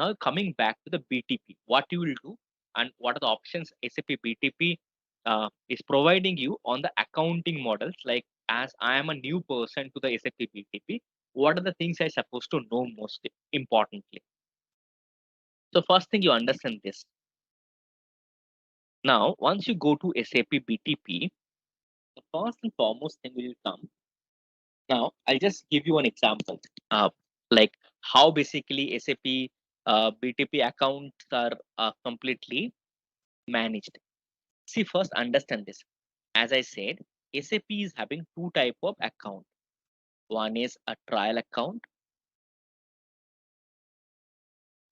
Now coming back to the BTP, what you will do and what are the options SAP BTP is providing you on the accounting models. Like as I am a new person to the SAP BTP, what are the things I supposed to know most importantly? So first thing you understand this. Now, once you go to SAP BTP, the first and foremost thing will come. Now, I'll just give you an example, like how basically SAP BTP accounts are completely managed. See, first understand this. As I said, SAP is having two type of account. One is a trial account.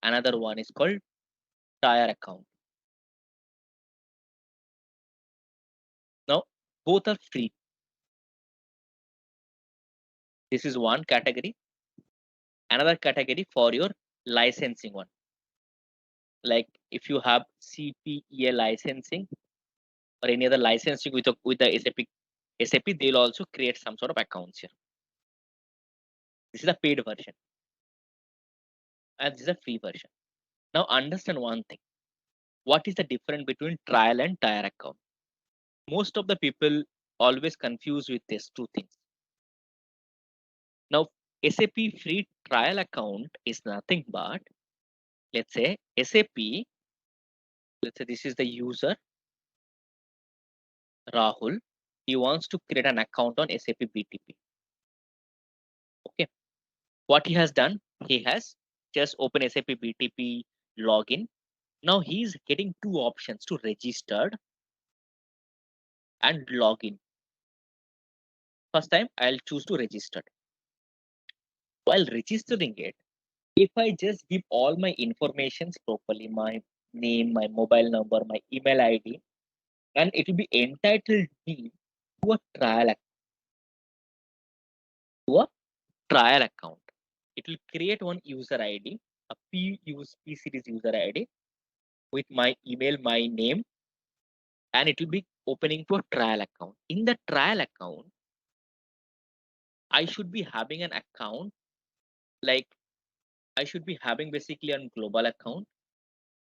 Another one is called tire account. Now, both are free. This is one category. Another category for your licensing one. Like if you have CPEA licensing or any other licensing with the SAP, they'll also create some sort of accounts here. This is a paid version, and this is a free version. Now understand one thing. What is the difference between trial and tire account? Most of the people always confuse with these two things. Now, SAP free trial account is nothing but, let's say SAP, let's say this is the user, Rahul. He wants to create an account on SAP BTP. Okay. What he has done, he has just open SAP BTP login. Now he's getting two options to registered and login. First time I'll choose to register. While registering it, if I just give all my informations properly, my name, my mobile number, my email ID, and it will be entitled me to a trial account. It will create one user ID, a P series user ID with my email, my name, and it will be opening to a trial account. In the trial account, I should be having an account, like I should be having basically a global account.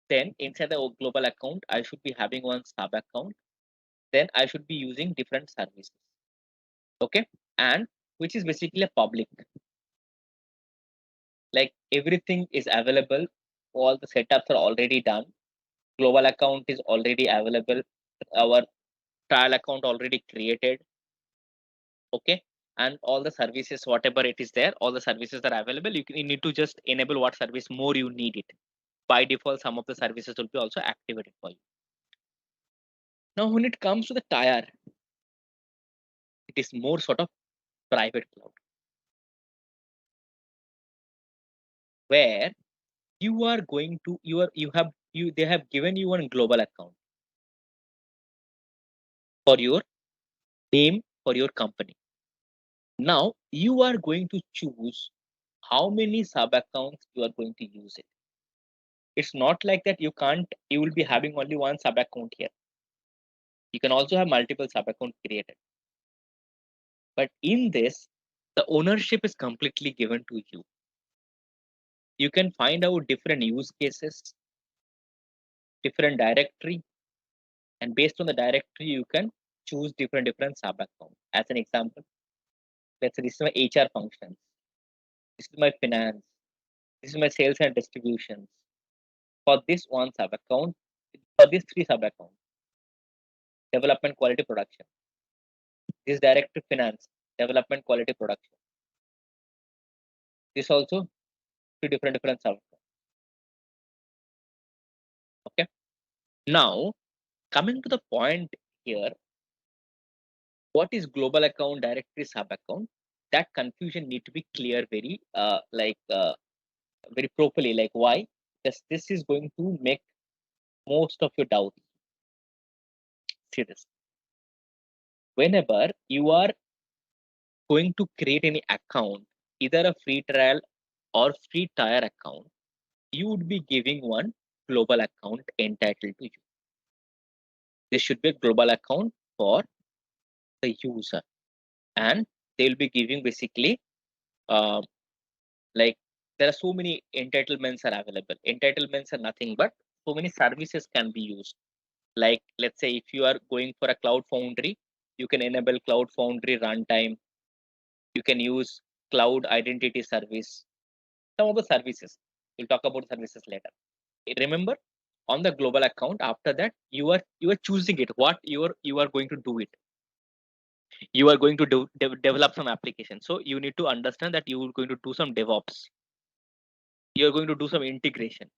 Then inside the global account, I should be having one sub account. Then I should be using different services. Okay. And which is basically a public. Like everything is available. All the setups are already done. Global account is already available. Our trial account already created. Okay. And all the services, whatever it is there, all the services are available. You need to just enable what service more you need it. By default, some of the services will be also activated for you. Now, when it comes to the tire, it is more sort of private cloud, where you are going to they have given you one global account for your name for your company. Now you are going to choose how many sub accounts you are going to use it. It's not like that you will be having only one sub account here. You can also have multiple sub accounts created. But in this, the ownership is completely given to you. You can find out different use cases, different directory, and based on the directory, you can choose different sub accounts. As an example, let's say this is my HR functions, this is my finance, this is my sales and distributions. For this one sub account, for these three sub accounts, development, quality, production. This director finance, development, quality, production. This also three different sub accounts. Okay. Now coming to the point here, what is global account, directory, sub account? That confusion need to be clear very very properly. Like why? Because this is going to make most of your doubts. See this. Whenever you are going to create any account, either a free trial or free tire account, you would be giving one global account entitled to you. This should be a global account for the user, and they'll be giving basically like there are so many entitlements are available. Entitlements are nothing but so many services can be used. Like let's say if you are going for a cloud foundry, you can enable cloud foundry runtime. You can use cloud identity service. Some of the services. We'll talk about services later. Remember, on the global account, after that, you are choosing it. What you are going to do it. You are going to develop some application. So you need to understand that you are going to do some DevOps. You are going to do some integration.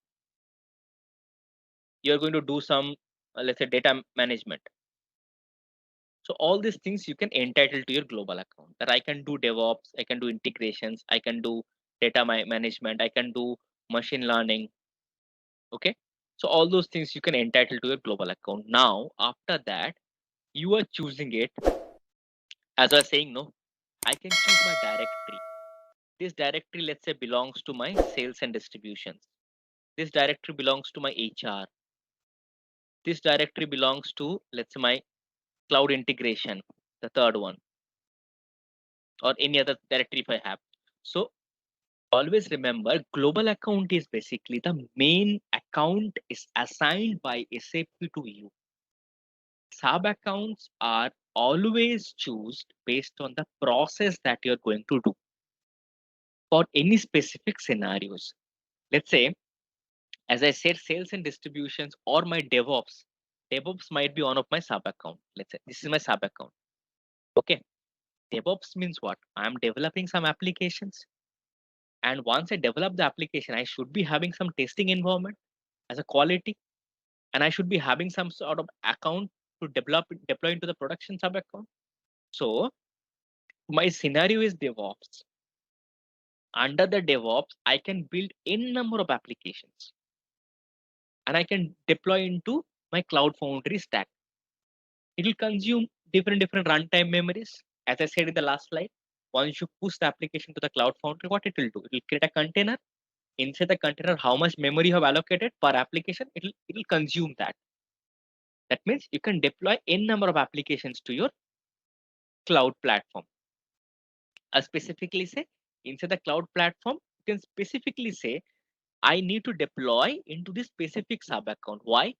You are going to do some, let's say, data management. So all these things you can entitle to your global account. That I can do DevOps, I can do integrations, I can do data management, I can do machine learning. Okay. So all those things you can entitle to your global account. Now, after that, you are choosing it. As I was saying, no, I can choose my directory. This directory, let's say, belongs to my sales and distributions. This directory belongs to my HR. This directory belongs to, let's say, my cloud integration, the third one, or any other directory if I have. So always remember, global account is basically the main account is assigned by SAP to you. Sub accounts are always chosen based on the process that you're going to do for any specific scenarios. Let's say, as I said, sales and distributions or my DevOps. DevOps might be one of my sub account. Let's say this is my sub account. Okay. DevOps means what? I'm developing some applications. And once I develop the application, I should be having some testing environment as a quality. And I should be having some sort of account to deploy into the production sub account. So my scenario is DevOps. Under the DevOps, I can build n number of applications and I can deploy into my Cloud Foundry stack. It will consume different runtime memories. As I said in the last slide, once you push the application to the Cloud Foundry, what it will do? It will create a container. Inside the container, how much memory you have allocated per application, it will consume that. That means you can deploy n number of applications to your cloud platform. I specifically say inside the cloud platform, you can specifically say, I need to deploy into this specific sub account. Why?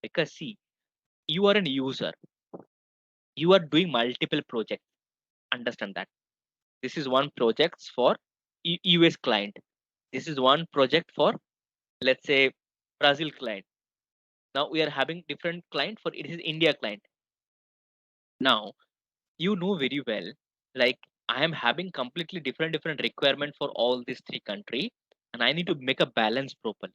Because see, you are an user. You are doing multiple projects. Understand that. This is one project for US client. This is one project for, let's say, Brazil client. Now we are having different client for it is India client. Now you know very well, like I am having completely different requirement for all these three country, and I need to make a balance properly.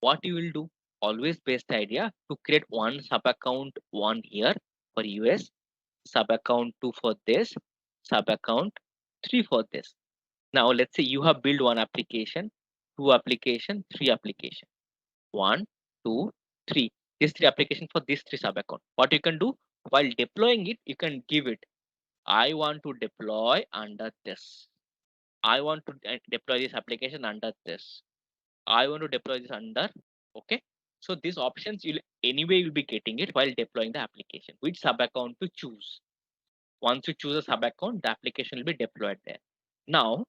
What you will do? Always best idea to create one sub account one here for US, sub account two for this, sub account three for this. Now let's say you have built one application, two application, three application, one, two, three. These three application for this three sub account. What you can do while deploying it, you can give it. I want to deploy under this. I want to deploy this application under this. I want to deploy this under. Okay. So these options you'll anyway you'll be getting it while deploying the application. Which sub account to choose? Once you choose a sub account, the application will be deployed there. Now,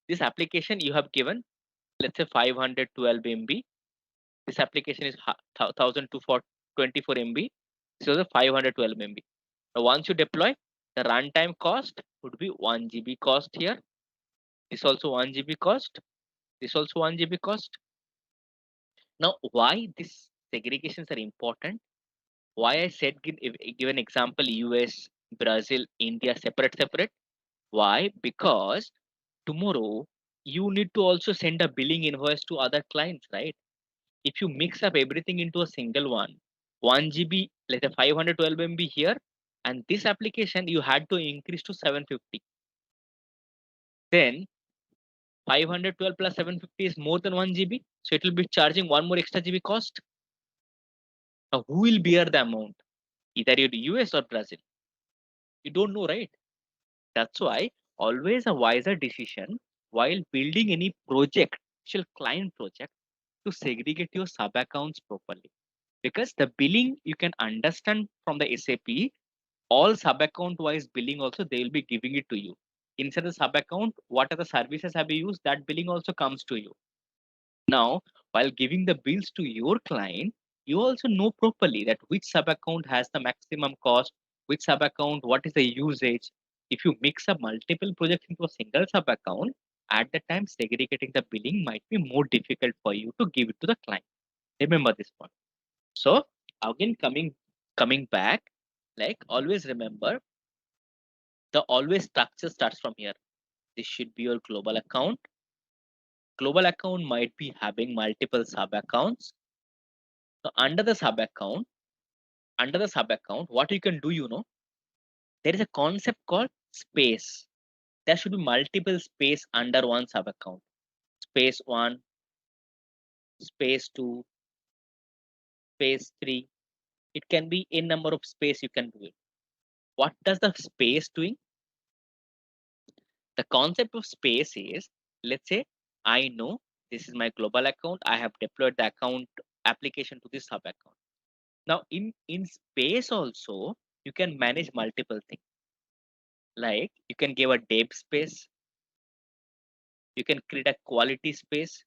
this application you have given, let's say 512 MB. This application is 1224 MB. So the 512 MB. Now, once you deploy, the runtime cost would be 1 GB cost here. This also 1 GB cost. This also 1 GB cost. Now, why these segregations are important? Why I said give an example US, Brazil, India separate. Why? Because tomorrow you need to also send a billing invoice to other clients, right? If you mix up everything into a single one, 1 GB, let's say 512 MB here, and this application you had to increase to 750. Then 512 plus 750 is more than 1 GB, so it will be charging one more extra GB cost. Now, who will bear the amount? Either you're US or Brazil. You don't know, right? That's why always a wiser decision while building any project, actual client project, to segregate your sub accounts properly. Because the billing you can understand from the SAP, all sub account wise billing also they will be giving it to you. inside the sub account, what are the services have you used, that billing also comes to you. Now, while giving the bills to your client, you also know properly that which sub account has the maximum cost, which sub account, what is the usage. If you mix up multiple projects into a single sub account, at the time segregating the billing might be more difficult for you to give it to the client. Remember this point. So again, coming back, like always remember, the always structure starts from here. This should be your global account. Global account might be having multiple sub accounts. So under the sub account, what you can do, there is a concept called space. There should be multiple space under one sub account. Space one, space two, space three. It can be a number of space you can do it. What does the space doing? The concept of space is, let's say, I know this is my global account. I have deployed the account application to this sub account. Now, in space also, you can manage multiple things. Like you can give a dev space, you can create a quality space,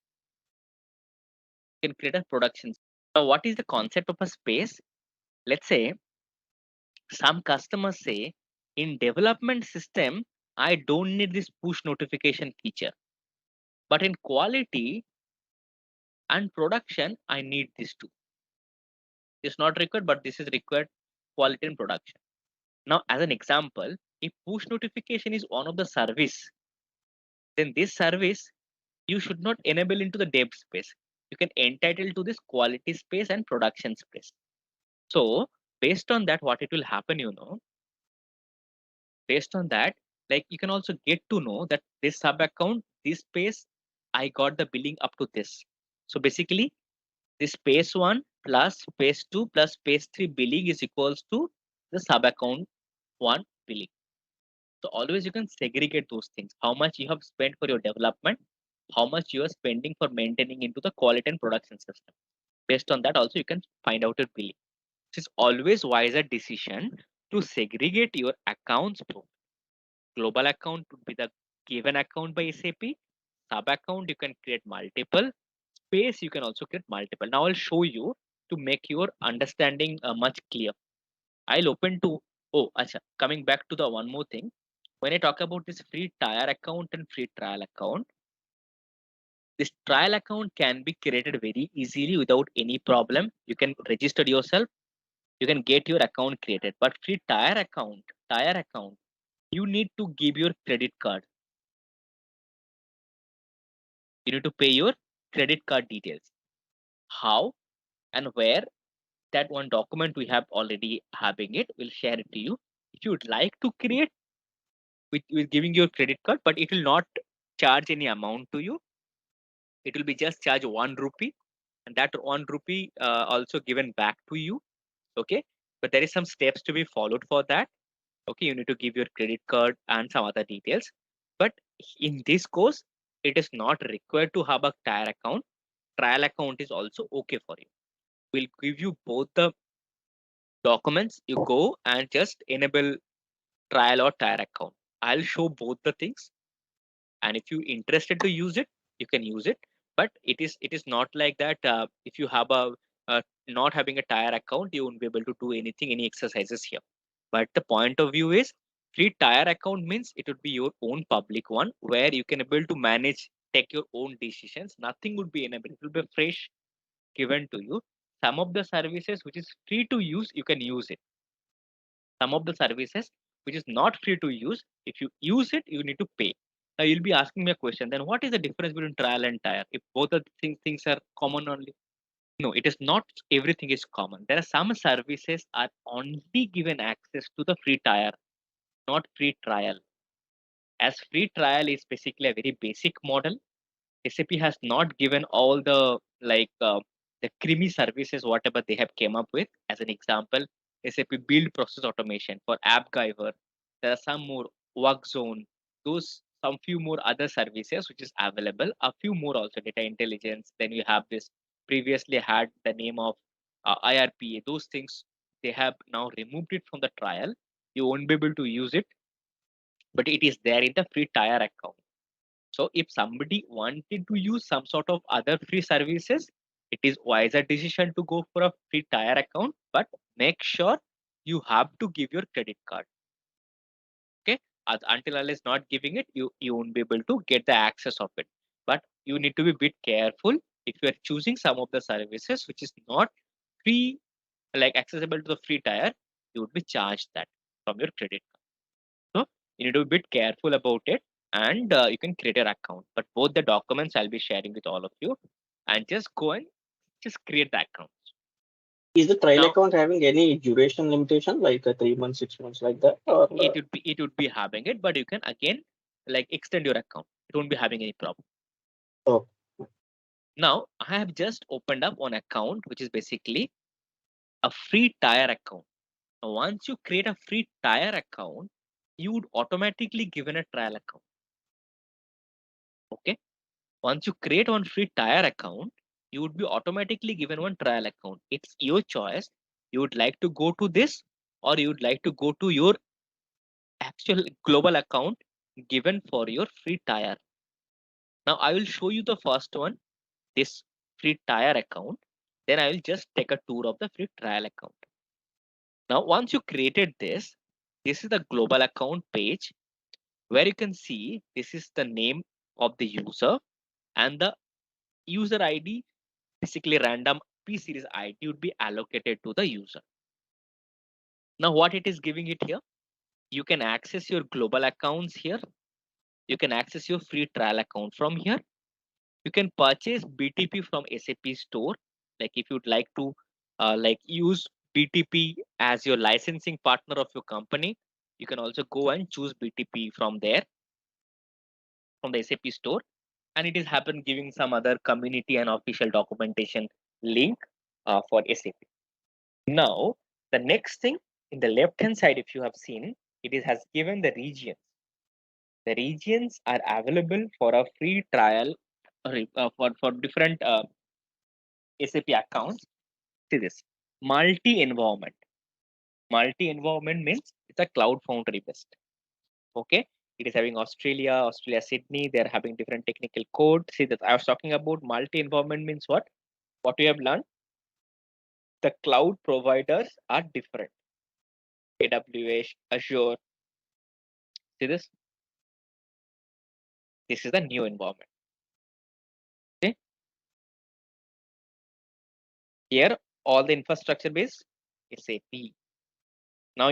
you can create a production. Now, what is the concept of a space? Let's say some customers say in development system, I don't need this push notification feature, but in quality and production, I need this too. It's not required, but this is required quality and production. Now, as an example, if push notification is one of the service, then this service you should not enable into the dev space. You can entitle to this quality space and production space. So based on that, what it will happen, based on that, like you can also get to know that this sub account, this space, I got the billing up to this. So basically, this space one plus space two plus space three billing is equals to the sub account one billing. So always you can segregate those things. How much you have spent for your development, how much you are spending for maintaining into the quality and production system. Based on that, also you can find out your billing. It is always wiser decision to segregate your accounts. Global account would be the given account by SAP. Sub account you can create multiple. Space you can also create multiple. Now I'll show you to make your understanding much clear. I'll open to acha, coming back to the one more thing. When I talk about this free tire account and free trial account, this trial account can be created very easily without any problem. You can register yourself, you can get your account created. But free tire account, you need to give your credit card. You need to pay your credit card details. How and where, that one document we have already having it. We'll share it to you. If you would like to create with giving your credit card, but it will not charge any amount to you. It will be just charge 1 rupee, and that 1 rupee also given back to you. Okay, but there is some steps to be followed for that. Okay, you need to give your credit card and some other details. But in this course, it is not required to have a tire account. Trial account is also okay for you. We'll give you both the documents. You go and just enable trial or tire account. I'll show both the things, and if you interested to use it, you can use it. But it is not like that. If you have a not having a tire account, you won't be able to do anything, any exercises here. But the point of view is, free tire account means it would be your own public one where you can able to manage, take your own decisions. Nothing would be enabled. It will be fresh given to you. Some of the services which is free to use, you can use it. Some of the services which is not free to use, if you use it, you need to pay. Now you'll be asking me a question, then what is the difference between trial and tire if both of the things are common only? No, it is not. Everything is common. There are some services are only given access to the free tire, not free trial. As free trial is basically a very basic model, SAP has not given all the the creamy services whatever they have came up with. As an example, SAP build process automation for AppGyver. There are some more work zone. Those some few more other services which is available. A few more also data intelligence. Then you have this previously had the name of IRPA. Those things they have now removed it from the trial. You won't be able to use it. but it is there in the free tire account. So if somebody wanted to use some sort of other free services, it is wiser decision to go for a free tire account, but make sure you have to give your credit card. Okay, until unless not giving it, you won't be able to get the access of it. But you need to be a bit careful if you are choosing some of the services which is not free, like accessible to the free tire, you would be charged that from your credit card. So you need to be a bit careful about it, and you can create your account. But both the documents I'll be sharing with all of you, and just go and just create the account. Is the trial Now account having any duration limitation, like 3 months, 6 months, like that? Or it would be having it, but you can again like extend your account. It won't be having any problem. oh, Now I have just opened up one account which is basically a free tire account. Now, once you create a free tire account, you would automatically given a trial account. Okay. Once you create one free tire account, you would be automatically given one trial account. It's your choice. You would like to go to this, or you would like to go to your actual global account given for your free tire. Now I will show you the first one, this free tire account. Then I will just take a tour of the free trial account. Now once you created this is the global account page where you can see this is the name of the user, and the user ID, basically random P series ID, would be allocated to the user. Now what it is giving it here, you can access your global accounts here. You can access your free trial account from here. You can purchase BTP from SAP store. Like if you'd like to like use BTP as your licensing partner of your company, you can also go and choose BTP from there, from the SAP store. And it is happen giving some other community and official documentation link for SAP. Now, the next thing in the left hand side, if you have seen, has given the regions. The regions are available for a free trial for different SAP accounts. See this multi environment. Multi environment means it's a cloud foundry based. Okay, it is having Australia, Sydney. They are having different technical code. See that I was talking about multi environment means what? What we have learned, the cloud providers are different. AWS, Azure. See this? This is the new environment. Okay. Here, all the infrastructure base is SAP. Now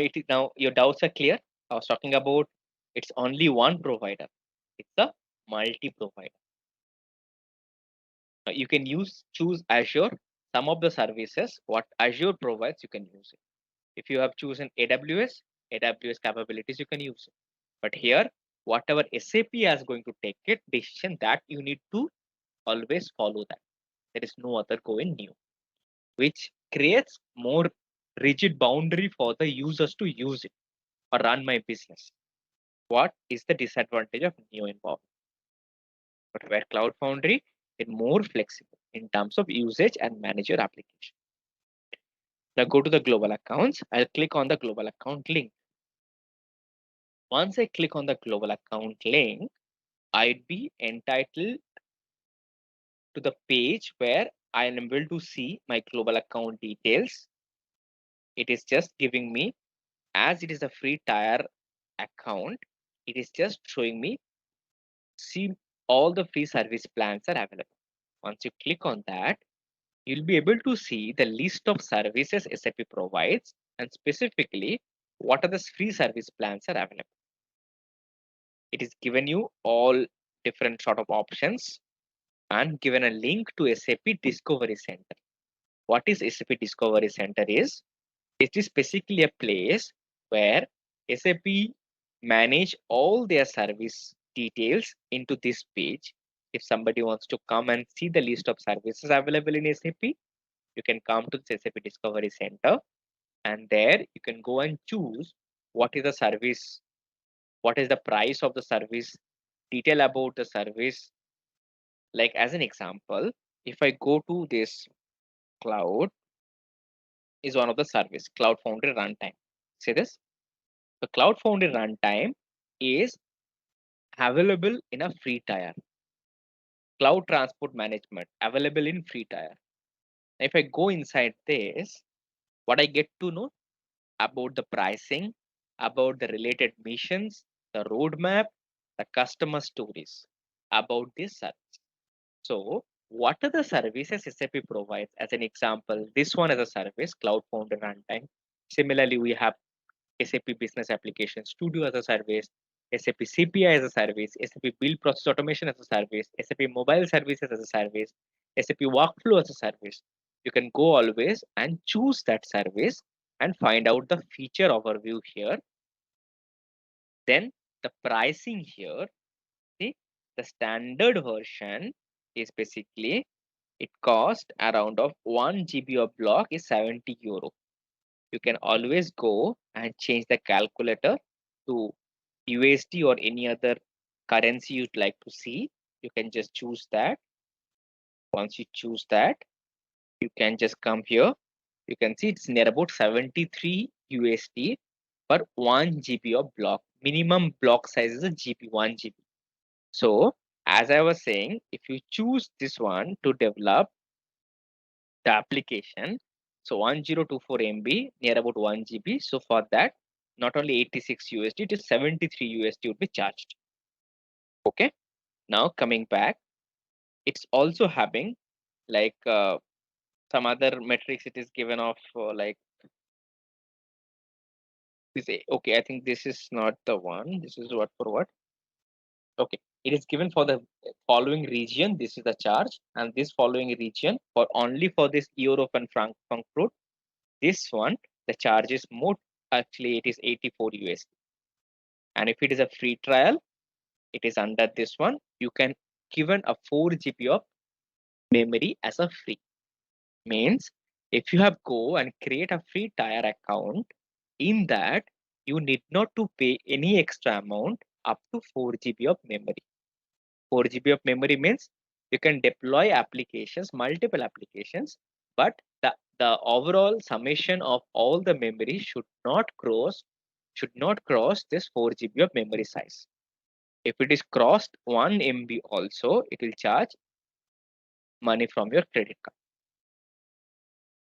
your doubts are clear. I was talking about it's only one provider. It's a multi-provider. Now you can choose Azure. Some of the services what Azure provides, you can use it. If you have chosen AWS capabilities, you can use it. But here, whatever SAP is going to take it decision, that you need to always follow that. There is no other going new, which creates more rigid boundary for the users to use it or run my business. What is the disadvantage of new environment? But where Cloud Foundry is more flexible in terms of usage and manage your application. Now go to the global accounts. I'll click on the global account link. Once I click on the global account link, I'd be entitled to the page where I am able to see my global account details. It is just giving me, as it is a free tire account, it is just showing me, see, all the free service plans are available. Once you click on that, you'll be able to see the list of services SAP provides, and specifically what are the free service plans are available. It is given you all different sort of options and given a link to SAP Discovery Center. What is SAP Discovery Center is? It is basically a place where SAP manage all their service details into this page. If somebody wants to come and see the list of services available in SAP, you can come to the SAP Discovery Center, and there you can go and choose what is the service, what is the price of the service, detail about the service. Like as an example, if I go to this cloud is one of the service, Cloud Foundry runtime. See this? The Cloud Foundry runtime is available in a free tier. Cloud transport management available in free tier. If I go inside this, what I get to know about the pricing, about the related missions, the roadmap, the customer stories about this service. So, what are the services SAP provides? As an example, this one is a service, Cloud Foundry Runtime. Similarly, we have SAP Business Application Studio as a service, SAP CPI as a service, SAP Build Process Automation as a service, SAP Mobile Services as a service, SAP Workflow as a service. You can go always and choose that service and find out the feature overview here. Then the pricing here, see, the standard version is basically it cost around of 1 GB of block is 70 euro. You can always go and change the calculator to USD or any other currency you'd like to see. You can just choose that. Once you choose that, you can just come here. You can see it's near about 73 USD per 1 GB of block. Minimum block size is a GB, 1 GB. So as I was saying, if you choose this one to develop the application, so 1024 MB near about 1 GB. So for that, not only 86 USD, it is 73 USD would be charged. Okay. Now coming back, it's also having like some other metrics. It is given of like this. Okay, I think this is not the one. This is what for what. Okay, it is given for the following region. This is the charge, and this following region for only for this Europe and Frankfurt. This one, the charge is more. Actually, it is 84 USD. And if it is a free trial, it is under this one. You can given a 4 GB of memory as a free. Means if you have go and create a free tier account, in that you need not to pay any extra amount up to 4 GB of memory. 4 GB of memory means you can deploy applications, multiple applications, but the overall summation of all the memory should not cross this 4 GB of memory size. If it is crossed 1 MB also, it will charge money from your credit card.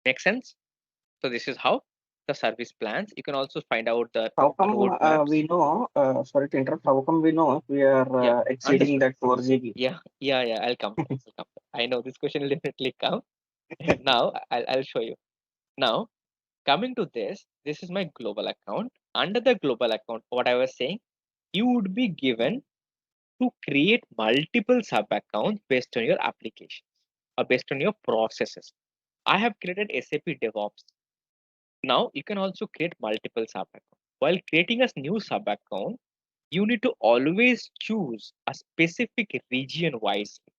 Make sense? So this is how the service plans. You can also find out the How come roadmaps. we know? Sorry to interrupt. How come we know if we are Yeah, exceeding understood. that 4 GB? Yeah. I'll come to that. I'll come to that. I know this question will definitely come. Now I'll show you. Now coming to this is my global account. Under the global account, what I was saying, you would be given to create multiple sub accounts based on your applications or based on your processes. I have created SAP DevOps. Now you can also create multiple sub accounts. While creating a new sub account, you need to always choose a specific region wisely.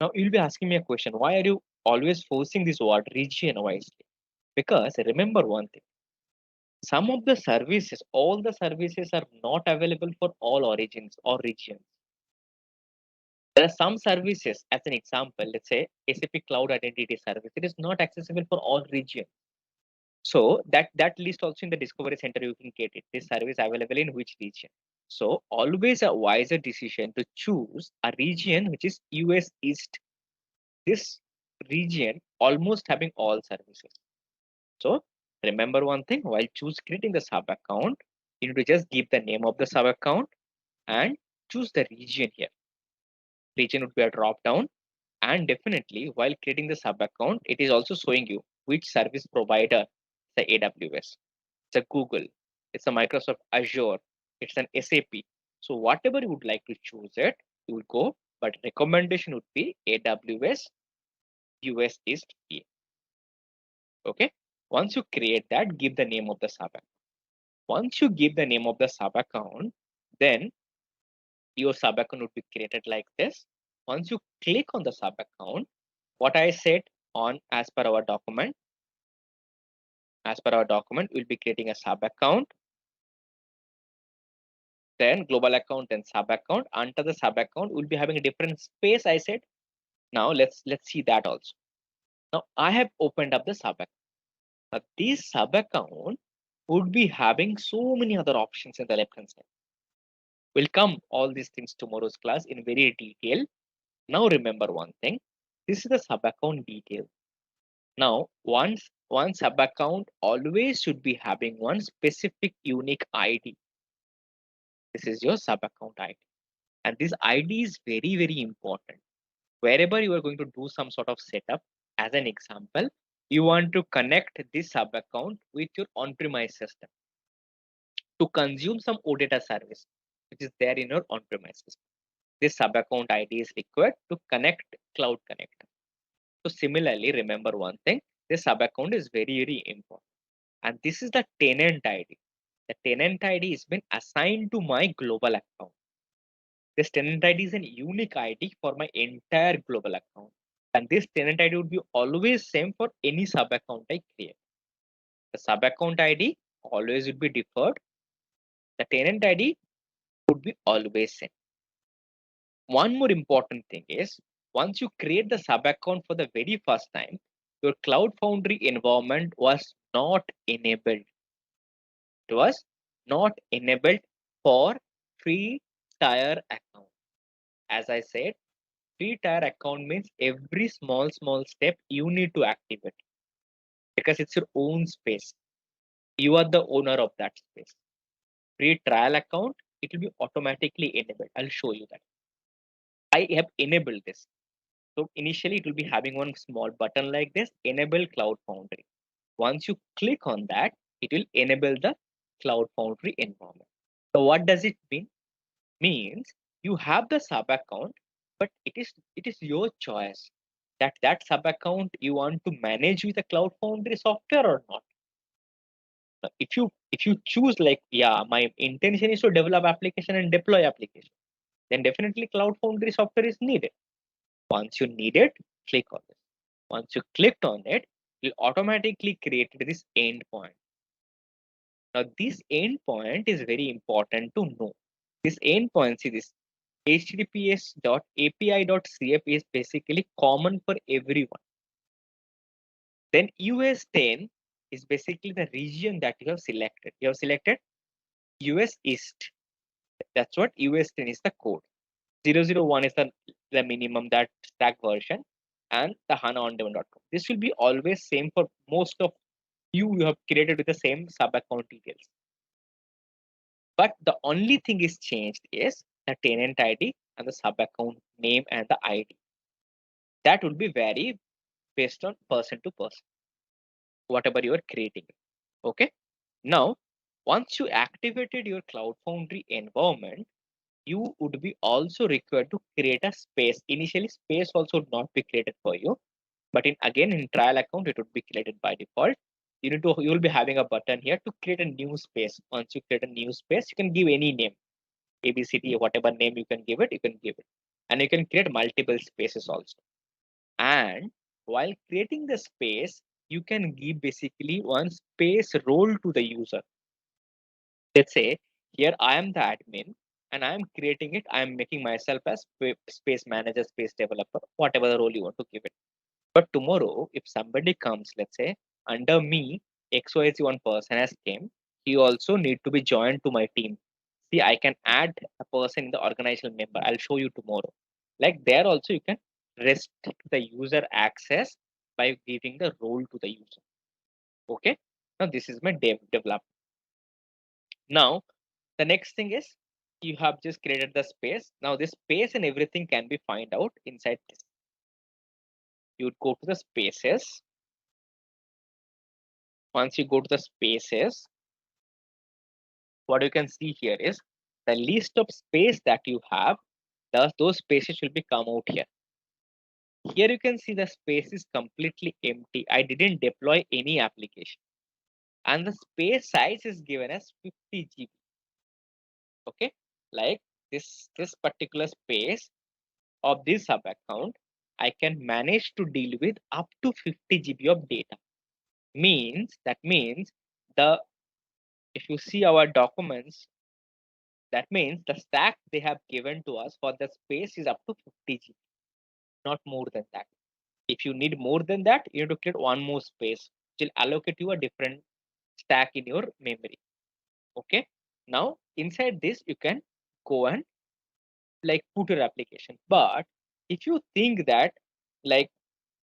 Now you'll be asking me a question: why are you always forcing this word region wisely? Because remember one thing: some of the services, all the services are not available for all origins or regions. There are some services, as an example, let's say SAP Cloud Identity Service, it is not accessible for all regions. So that list also in the Discovery Center you can get it. This service available in which region. So always a wiser decision to choose a region which is US East. This region almost having all services. So remember one thing: while creating the sub account, you need to just give the name of the sub account and choose the region here. Region would be a drop down, and definitely while creating the sub account, it is also showing you which service provider. The AWS, it's a Google, it's a Microsoft Azure, it's an SAP. So whatever you would like to choose it, you will go. But recommendation would be AWS US East A. Okay. Once you create that, give the name of the sub account. Once you give the name of the sub account, then your sub account would be created like this. Once you click on the sub account, what I said on as per our document, we'll be creating a sub account, then global account and sub account. Under the sub account, we'll be having a different space. I said. Now let's see that also. Now I have opened up the sub account. Now this sub account would be having so many other options in the left hand side. We'll come all these things tomorrow's class in very detail. Now remember one thing. This is the sub account detail. Now, one sub account always should be having one specific unique ID. This is your sub account ID. And this ID is very, very important. Wherever you are going to do some sort of setup, as an example, you want to connect this sub account with your on-premise system to consume some OData service, which is there in your on-premise system. This sub account ID is required to connect Cloud Connect. So similarly, remember one thing, this sub account is very, very important. And this is the tenant ID. The tenant ID has been assigned to my global account. This tenant ID is a unique ID for my entire global account. And this tenant ID would be always same for any sub account I create. The sub account ID always would be deferred. The tenant ID would be always same. One more important thing is, once you create the sub account for the very first time, your Cloud Foundry environment was not enabled. It was not enabled for free tier account. As I said, free tier account means every small step you need to activate because it's your own space. You are the owner of that space. Free trial account, it will be automatically enabled. I'll show you that. I have enabled this. So initially it will be having one small button like this, enable Cloud Foundry. Once you click on that, it will enable the Cloud Foundry environment. So what does it mean? Means you have the sub account, but it is your choice that sub account you want to manage with a Cloud Foundry software or not. If you choose like, yeah, my intention is to develop application and deploy application, then definitely Cloud Foundry software is needed. Once you need it, click on it. Once you clicked on it, it will automatically create this endpoint. Now this endpoint is very important to know. This endpoint, see this https.api.cf is basically common for everyone. Then US10 is basically the region that you have selected. You have selected US East. That's what US10 is the code. 001 is the minimum that stack version, and the HANA on demand.com. This will be always same for most of you have created with the same sub account details. But the only thing is changed is the tenant ID and the sub account name and the ID. That would be vary based on person to person, whatever you are creating. Okay. Now, once you activated your Cloud Foundry environment, you would be also required to create a space. Initially, space also would not be created for you, but in trial account, it would be created by default. You will be having a button here to create a new space. Once you create a new space, you can give any name, ABCD, whatever name you can give it, you can give it, and you can create multiple spaces also. And while creating the space, you can give basically one space role to the user. Let's say here I am the admin and I am creating it. I am making myself as space manager, space developer, whatever the role you want to give it. But tomorrow, if somebody comes, let's say under me, XYZ one person has came, he also need to be joined to my team. See, I can add a person in the organizational member. I'll show you tomorrow. Like there also you can restrict the user access by giving the role to the user. Okay. Now this is my development. Now the next thing is you have just created the space. Now this space and everything can be find out inside this. You would go to the spaces. Once you go to the spaces, what you can see here is the list of space that you have. Those spaces will be come out here. Here you can see the space is completely empty. I didn't deploy any application. And the space size is given as 50 GB. Okay, like this particular space of this sub account, I can manage to deal with up to 50 GB of data. That means the if you see our documents, that means the stack they have given to us for the space is up to 50 GB, not more than that. If you need more than that, you have to create one more space, which will allocate you a different stack in your memory. Okay. Now inside this, you can go and like put your application. But if you think that like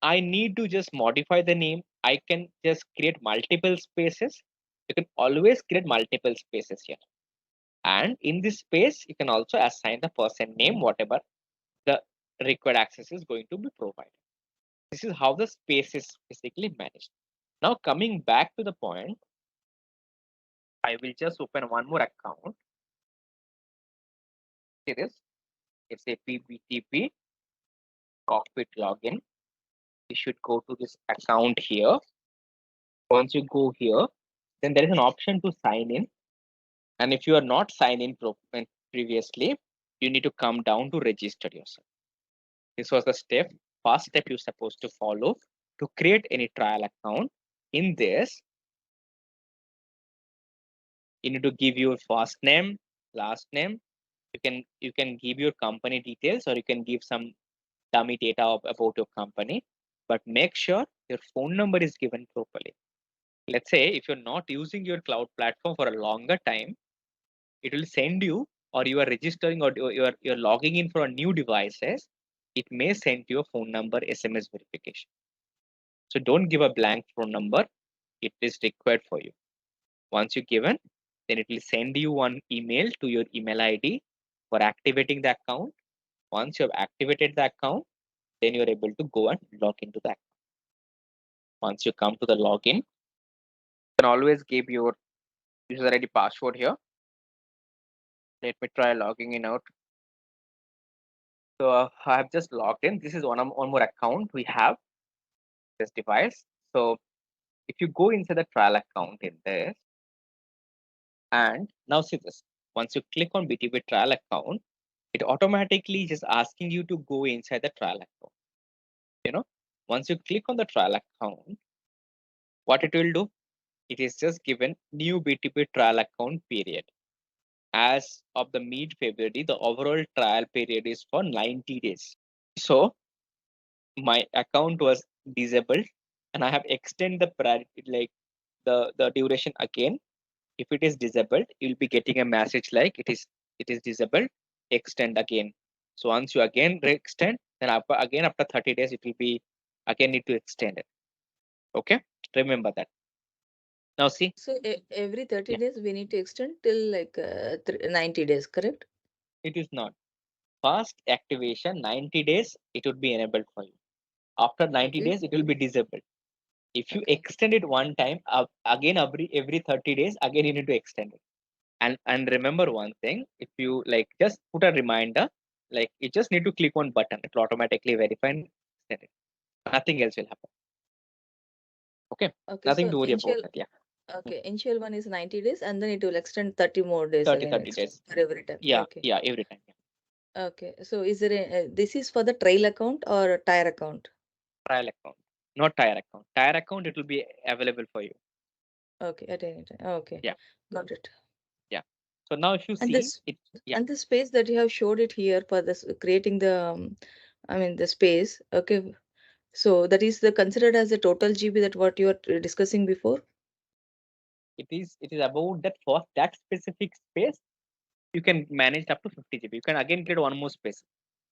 I need to just modify the name, I can just create multiple spaces. You can always create multiple spaces here. And in this space, you can also assign the person name, whatever the required access is going to be provided. This is how the space is basically managed. Now coming back to the point, I will just open one more account. See this, SAP BTP cockpit login. You should go to this account here. Once you go here, then there is an option to sign in. And if you are not signed in previously, you need to come down to register yourself. This was the first step you're supposed to follow to create any trial account. In this, you need to give your first name, last name. You can give your company details, or you can give some dummy data about your company, but make sure your phone number is given properly. Let's say if you're not using your cloud platform for a longer time, it will send you, or you are registering, or you're logging in for a new devices, it may send you a phone number SMS verification. So don't give a blank phone number. It is required for you. Once you given, then it will send you one email to your email ID for activating the account. Once you have activated the account, then you're able to go and log into the account. Once you come to the login, you can always give your user ID password here. Let me try logging in out. So I have just logged in. This is one more account we have this device. So if you go inside the trial account in this, and now see this, once you click on BTP trial account, it automatically just asking you to go inside the trial account. Once you click on the trial account, what it will do, it is just given new BTP trial account period. As of the mid-February, the overall trial period is for 90 days. So my account was disabled, and I have extended the priority, like the duration again. If it is disabled, you'll be getting a message like it is disabled, extend again. So once you again extend, then after 30 days, it will be again need to extend it. Okay, remember that. Now see, So every 30 yeah, days we need to extend till like 90 days, correct? it is not. First activation 90 days, it would be enabled for you. After 90 Okay. days, it will be disabled. If you Okay. extend it one time, again every 30 days, again you need to extend it. And remember one thing, if you like just put a reminder, like you just need to click one button, it will automatically verify and extend it. Nothing else will happen. Okay, Okay. nothing So to worry about initial, that. Yeah. okay, initial one is 90 days and then it will extend 30 more days 30 again 30 extra days. for every time. Yeah, Okay. yeah, every time. Yeah. Okay. So is there this is for the trail account or a tire account? Trial account, not tire account. Tire account, it will be available for you. Okay, at any time. Okay. Yeah, Got it. yeah. So now if you And see this it, yeah, and the space that you have showed it here for this creating the I mean the space. Okay. So that is the considered as a total GB that what you are discussing before? it is about that for that specific space. You can manage up to 50 GB. You can again create one more space,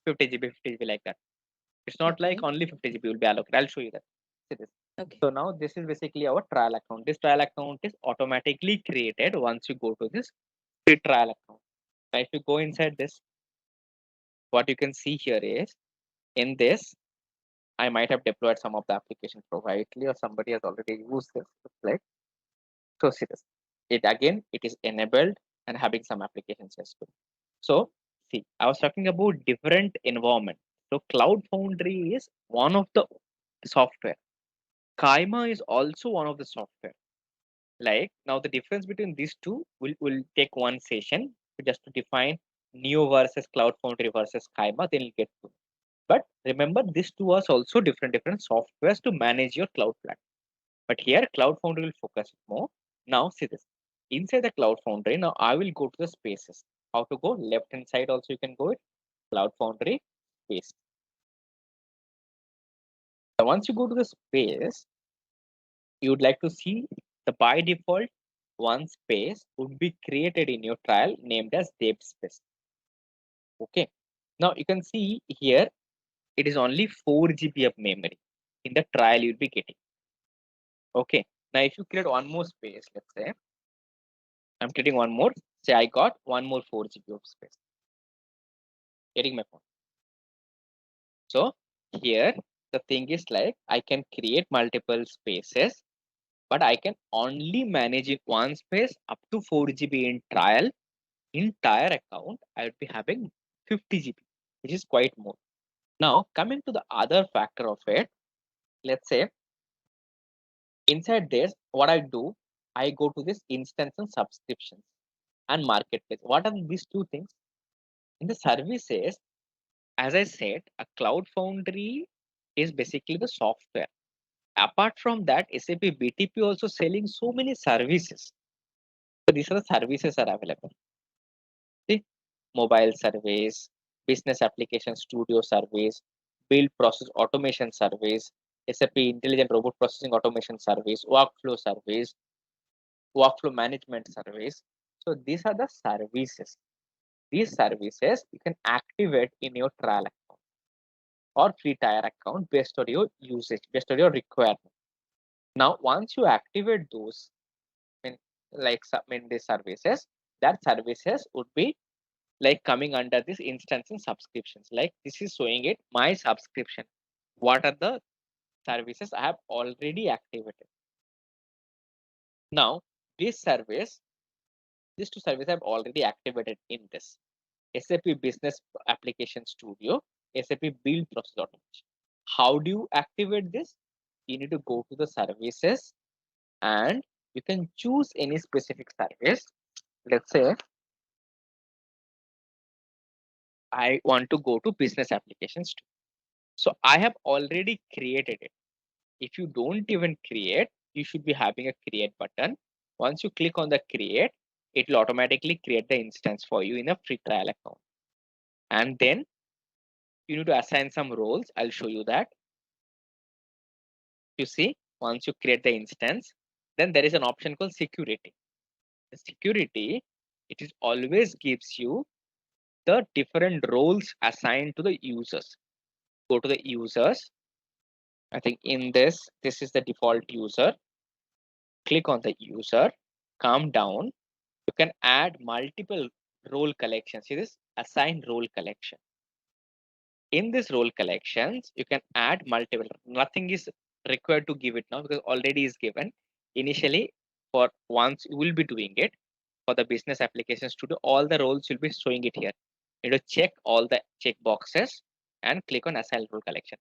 50 GB, 50 GB, like that. It's not like Okay. only 50 GB will be allocated. I'll show you that. See this. Okay. So now this is basically our trial account. This trial account is automatically created once you go to this free trial account. Now, if you go inside this, what you can see here is in this, I might have deployed some of the application privately, or somebody has already used this. Like, so see this. It is enabled and having some applications as well. So see, I was talking about different environment. So Cloud Foundry is one of the software. Kaima is also one of the software. Like now, the difference between these two will take one session just to define Neo versus Cloud Foundry versus Kaima. Then you'll get to. But remember, these two are also different softwares to manage your cloud platform. But here, Cloud Foundry will focus more. Now, see this. Inside the Cloud Foundry, now I will go to the spaces. How to go? Left hand side also you can go it. Cloud Foundry space. Now, once you go to the space, you would like to see the by default one space would be created in your trial named as dev space. Okay. Now you can see here, it is only 4 GB of memory. In the trial, you'll be getting. Okay. Now if you create one more space, let's say I'm creating one more. Say I got one more 4 GB of space. Getting my point. So here the thing is like I can create multiple spaces, but I can only manage it one space up to 4 GB in trial. Entire account, I would be having 50 GB, which is quite more. Now coming to the other factor of it, let's say inside this, what I do, I go to this instance and subscriptions and marketplace. What are these two things? In the services, as I said, a cloud foundry is basically the software. Apart from that, SAP BTP also selling so many services. So these are the services are available. See, mobile surveys, business application studio surveys, build process automation surveys, SAP intelligent robot processing automation surveys, workflow surveys, workflow management surveys. So these are the services. These services you can activate in your trial account or free tier account based on your usage, based on your requirement. Now, once you activate those, like submit these services, that services would be like coming under this instance and subscriptions. Like this is showing it my subscription. What are the services I have already activated? Now, this service, these two services I have already activated in this SAP Business Application Studio, SAP Build Process Automation. How do you activate this? You need to go to the services and you can choose any specific service. Let's say I want to go to business applications. So I have already created it. If you don't even create, you should be having a create button. Once you click on the create, it will automatically create the instance for you in a free trial account. And then you need to assign some roles. I'll show you that. You see, once you create the instance, then there is an option called security. The security, it is always gives you the different roles assigned to the users. Go to the users. I think in this is the default user. Click on the user, come down. You can add multiple role collections. See this assign role collection. In this role collections, you can add multiple. Nothing is required to give it now because already is given. Initially, for once you will be doing it for the business application studio, all the roles will be showing it here. You need to check all the check boxes and click on assign role collection.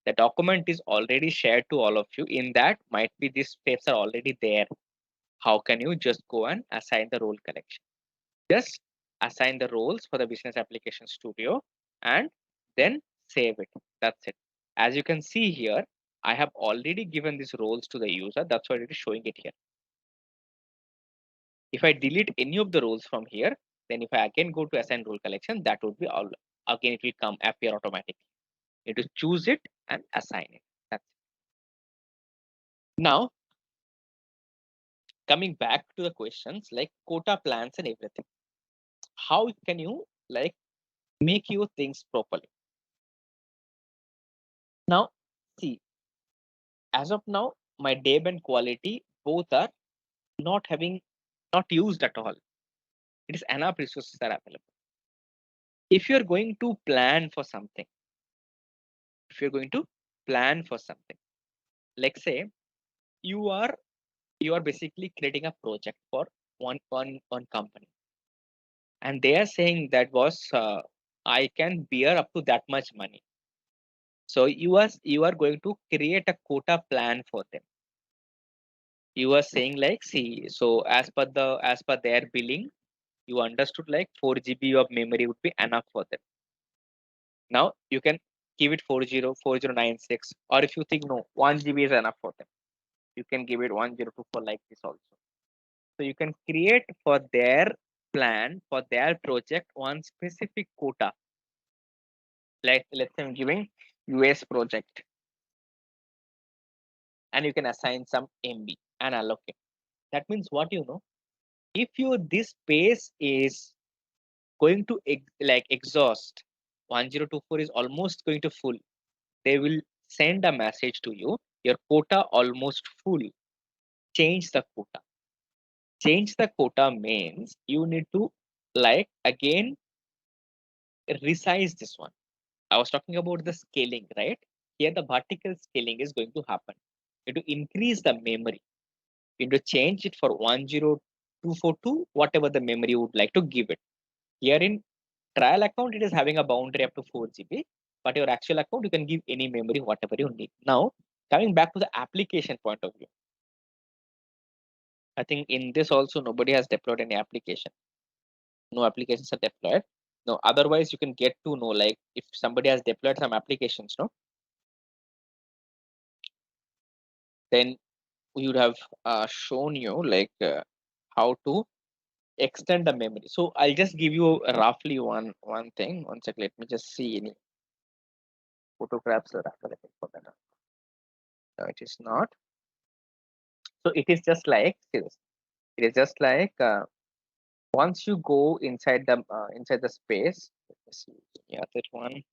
The document is already shared to all of you. In that might be these steps are already there. How can you just go and assign the role collection? Just assign the roles for the business application studio and then save it. That's it. As you can see here, I have already given these roles to the user. That's why it is showing it here. If I delete any of the roles from here, then if I again go to assign role collection, that would be all again, it will come appear automatically. You need to choose it and assign it. That's it. Now, coming back to the questions like quota plans and everything. How can you like make your things properly? Now, see, as of now, my deb and quality both are not having not used at all. It is enough resources are available. If you're going to plan for something, if you're going to plan for something, like say you are basically creating a project for one company, and they are saying that was I can bear up to that much money. So you are going to create a quota plan for them. You are saying like, see, so as per their billing, you understood like 4 GB of memory would be enough for them. Now you can give it 404096, or if you think no, 1 GB is enough for them, you can give it 1024 like this also. So you can create for their plan for their project one specific quota. Like let's say I'm giving US project, and you can assign some MB and allocate. That means what you know, if you this space is going to exhaust. 1024 is almost going to full. They will send a message to you. Your quota almost full. Change the quota. Change the quota means you need to again resize this one. I was talking about the scaling, right? Here the vertical scaling is going to happen. You have to increase the memory. You have to change it for 10242, whatever the memory you would like to give it. Here in trial account, it is having a boundary up to 4 GB, but your actual account, you can give any memory, whatever you need. Now, coming back to the application point of view, I think in this also nobody has deployed any application. No applications are deployed. No, otherwise you can get to know if somebody has deployed some applications, no, then we would have shown you how to extend the memory. So I'll just give you roughly one thing. One sec, let me just see any photographs are available for that. No, it is not. So it is just see this. It is just once you go inside the space. Let me see any other one.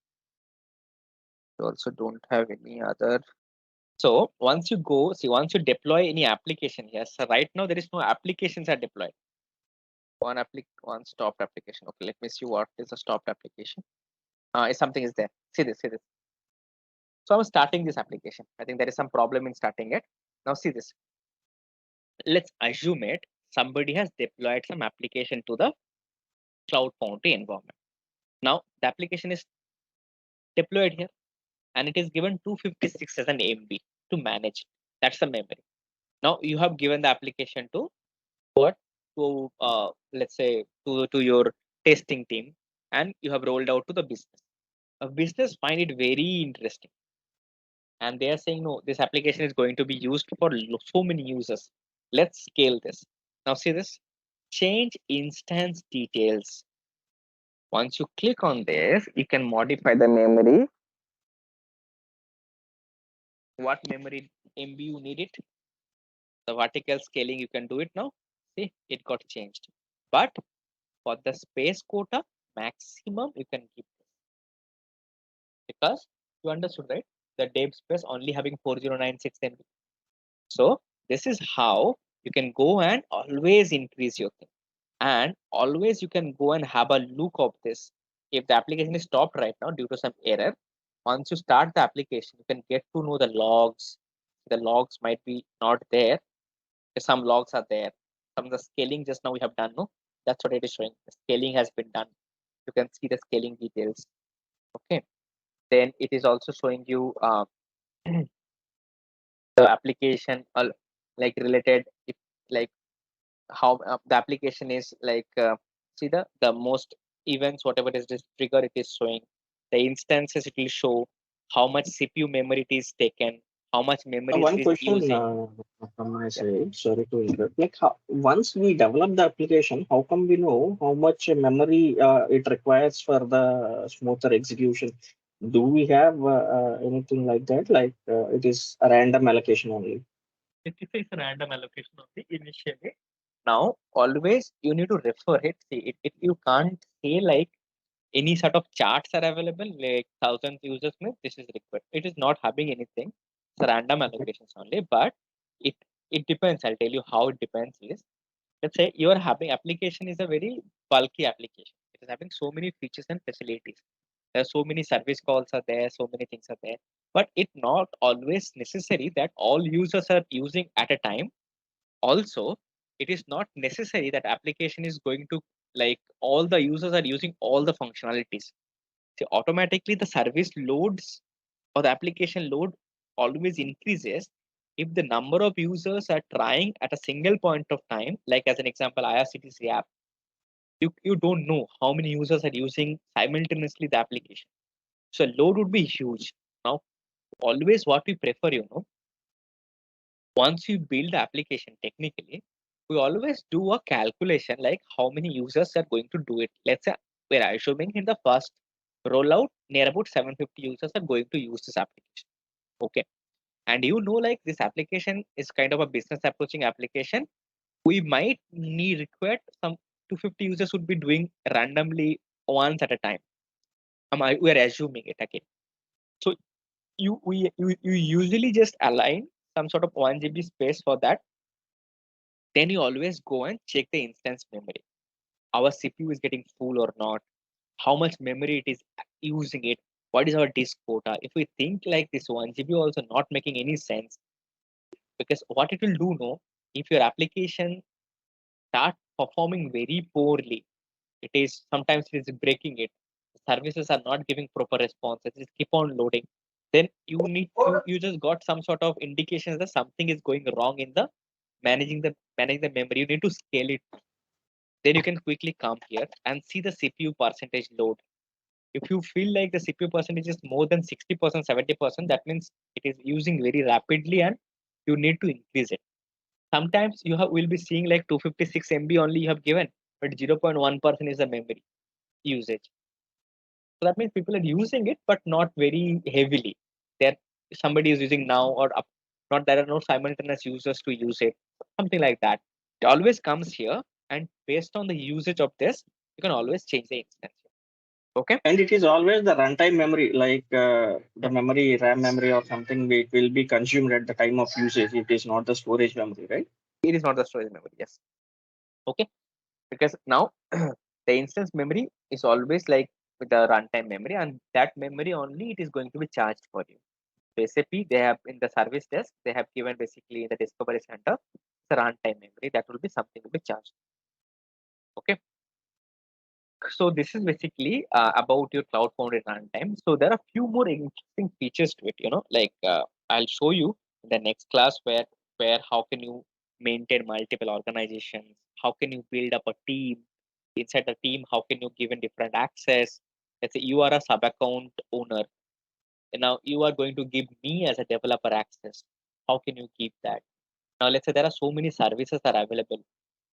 You also don't have any other. So once you go, once you deploy any application here, so right now there is no applications are deployed. One stopped application. Okay, let me see what is a stopped application. If something is there. See this. So I'm starting this application. I think there is some problem in starting it. Now see this. Let's assume somebody has deployed some application to the Cloud Foundry environment. Now the application is deployed here and it is given 256 as an MB to manage. That's the memory. Now you have given the application to what? To let's say to your testing team, and you have rolled out to the business. A business find it very interesting, and they are saying, no, this application is going to be used for so many users. Let's scale this. Now see this. Change instance details. Once you click on this, you can modify the memory. What memory MB you need it? The vertical scaling, you can do it now. See, it got changed. But for the space quota, maximum you can keep this. Because you understood, right? The dev space only having 4096 MB. So this is how you can go and always increase your thing. And always you can go and have a look of this. If the application is stopped right now due to some error, once you start the application, you can get to know the logs. The logs might be not there. Some logs are there. Some of the scaling just now we have done, no? That's what it is showing. The scaling has been done. You can see the scaling details. Okay. Then it is also showing you the application related if how the application is see the most events whatever is this trigger it is showing the instances it will show how much CPU memory it is taken, how much memory it One is question using. from my Yeah. side, sorry to interrupt. Once we develop the application, how come we know how much memory it requires for the smoother execution? Do we have anything like that? It is a random allocation only. It is a random allocation of the initially. Now always you need to refer it. See it you can't say any sort of charts are available like thousands users means this is required. It is not having anything. It's random allocations only, but it it depends. I'll tell you how it depends is let's say you are having application is a very bulky application. It is having so many features and facilities. There are so many service calls are there, so many things are there. But it not always necessary that all users are using at a time. Also, it is not necessary that application is going to all the users are using all the functionalities. So automatically the service loads or the application load always increases if the number of users are trying at a single point of time, like as an example, IRCTC app, you don't know how many users are using simultaneously the application. So load would be huge. Now, always what we prefer, once you build the application technically, we always do a calculation like how many users are going to do it. Let's say we're assuming in the first rollout, near about 750 users are going to use this application. Okay. And this application is kind of a business approaching application. We might require some 250 users would be doing randomly once at a time. We are assuming it again. So you usually just align some sort of 1 GB space for that. Then you always go and check the instance memory. Our CPU is getting full or not, how much memory it is using it, what is our disk quota. If we think like this 1 GB also not making any sense, because what it will do, no, if your application start performing very poorly, it is sometimes it is breaking it. Services are not giving proper responses. Just keep on loading. Then you just got some sort of indications that something is going wrong in the managing the memory. You need to scale it. Then you can quickly come here and see the CPU percentage load. If you feel like the CPU percentage is more than 60%, 70%, that means it is using very rapidly and you need to increase it. Sometimes you will be seeing like 256 MB only you have given, but 0.1% is the memory usage. So that means people are using it, but not very heavily. There, somebody is using now or up, not there are no simultaneous users to use it, something like that. It always comes here, and based on the usage of this, you can always change the instance. Okay. And it is always the runtime memory, like the Yeah. memory, RAM memory or something, it will be consumed at the time of usage. It is not the storage memory, right? It is not the storage memory. Yes. Okay. Because now the instance memory is always like with the runtime memory, and that memory only it is going to be charged for you. So SAP, they have in the service desk, they have given basically in the discovery center the runtime memory that will be something to be charged. Okay. So this is basically about your Cloud Foundry runtime. So there are a few more interesting features to it. Like I'll show you in the next class where how can you maintain multiple organizations? How can you build up a team? Inside the team, how can you give in different access? Let's say you are a sub account owner, and now you are going to give me as a developer access. How can you keep that? Now let's say there are so many services are available,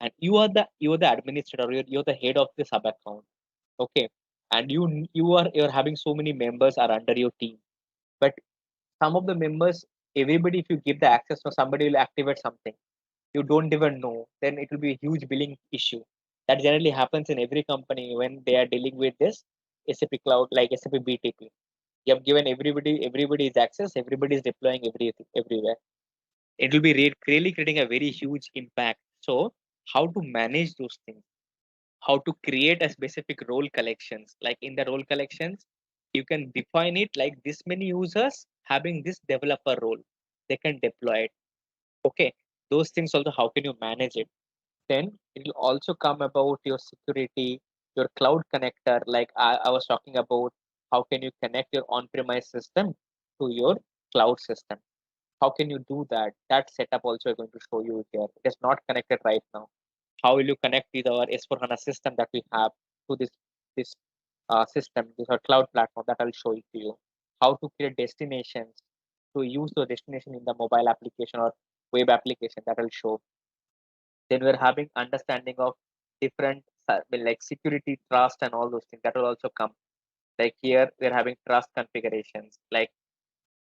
and you are the administrator, you're the head of the sub account. Okay, and you're having so many members are under your team, but some of the members, everybody, if you give the access, to somebody will activate something you don't even know, then it will be a huge billing issue. That generally happens in every company when they are dealing with this SAP cloud, like SAP BTP. You have given everybody is access, everybody is deploying everything everywhere. It will be really creating a very huge impact. So how to manage those things, how to create a specific role collections, like in the role collections you can define it like this many users having this developer role, they can deploy it. Okay, those things also, how can you manage it? Then it will also come about your security, your cloud connector, like I was talking about, how can you connect your on-premise system to your cloud system. How can you do that? That setup also I'm going to show you here. It is not connected right now. How will you connect with our S4HANA system that we have to this system, this our cloud platform, that I'll show it to you. How to create destinations, to use the destination in the mobile application or web application, that I'll show. Then we're having understanding of different like security, trust, and all those things that will also come. Like here we're having trust configurations. Like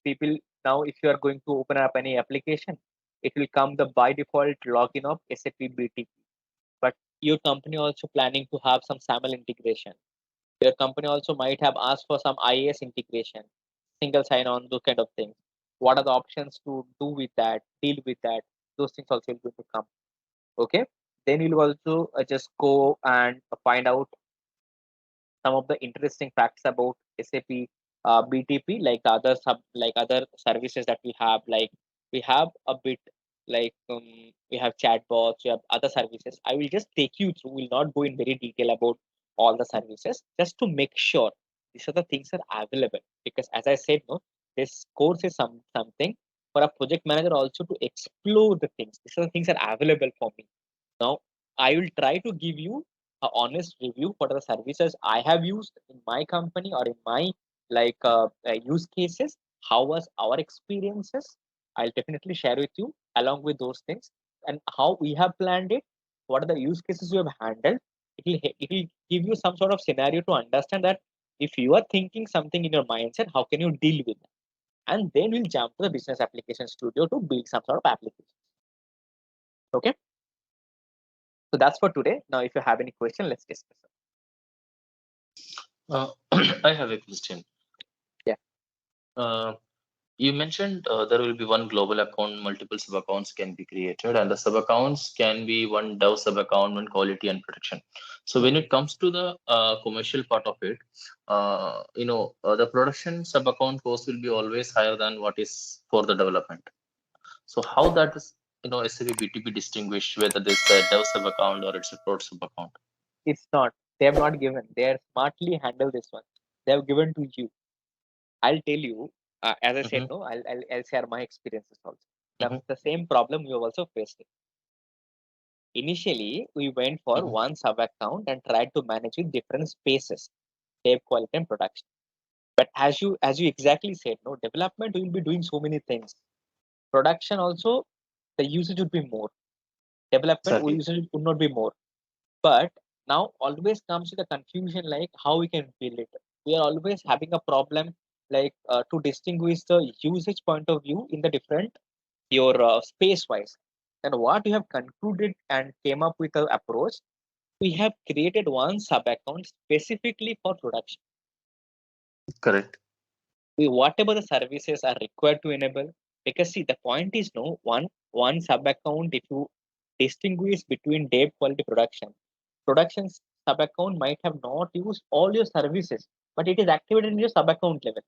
people, now if you are going to open up any application, it will come the by default login of SAP BTP. But your company also planning to have some SAML integration. Your company also might have asked for some IAS integration, single sign on, those kind of things. What are the options to do with that, deal with that? Those things also will going to come. Okay, then you'll also just go and find out some of the interesting facts about SAP BTP, like the other like other services that we have. Like we have a bit like we have chatbots, we have other services. I will just take you through. Will not go in very detail about all the services, just to make sure these are the things that are available. Because as I said, no, this course is something for a project manager also to explore the things. These are the things that are available for me. Now I will try to give you a honest review for the services I have used in my company or in my use cases. How was our experiences? I'll definitely share with you along with those things, and how we have planned it. What are the use cases we have handled? It will give you some sort of scenario to understand that if you are thinking something in your mindset, how can you deal with it? And then we'll jump to the business application studio to build some sort of application. Okay. So that's for today. Now, if you have any question, let's discuss. I have a question. Yeah. You mentioned there will be one global account, multiple sub accounts can be created, and the sub accounts can be one dev sub account, one quality and production. So when it comes to the commercial part of it, the production sub account cost will be always higher than what is for the development. So how that is, SAP BTP distinguished whether this is a dev sub account or it's a prod sub account? It's not. They have not given. They are smartly handled this one. They have given to you. I'll tell you. As I said, no. I'll share my experiences also. The same problem you have also faced. Initially, we went for one sub account and tried to manage with different spaces, tape quality and production. But as you exactly said, no, development will be doing so many things. Production also, the usage would be more. Development Exactly. usage would not be more. But now always comes to the confusion like how we can build it. We are always having a problem like to distinguish the usage point of view in the different your space wise. And what we have concluded and came up with an approach, we have created one sub account specifically for production. Correct. Whatever the services are required to enable, because see the point is no one sub account. If you distinguish between dev quality production sub account might have not used all your services, but it is activated in your sub account level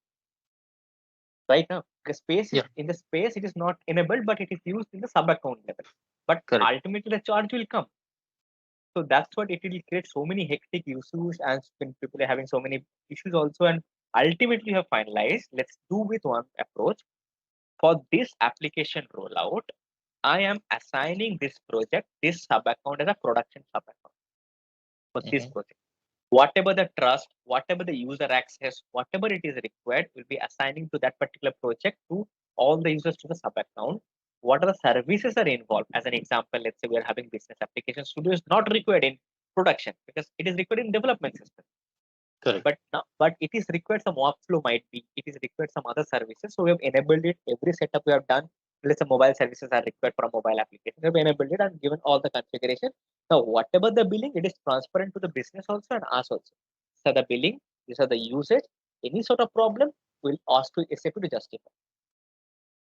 right now. The space is in the space, it is not enabled, but it is used in the sub account level. But Correct. ultimately the charge will come. So that's what it will create so many hectic issues, and when people are having so many issues also. And ultimately you have finalized, let's do with one approach. For this application rollout, I am assigning this project, this sub account as a production sub account for this project. Whatever the trust, whatever the user access, whatever it is required, will be assigning to that particular project to all the users to the sub account. What are the services are involved? As an example, let's say we are having business application studio is not required in production because it is required in development system. Correct. But it is required some workflow might be, it is required some other services. So we have enabled it. Every setup we have done. Let's say mobile services are required for a mobile application. We have enabled it and given all the configuration. Now, whatever the billing, it is transparent to the business also and us also. So the billing, these are the usage. Any sort of problem, we'll ask to SAP to justify.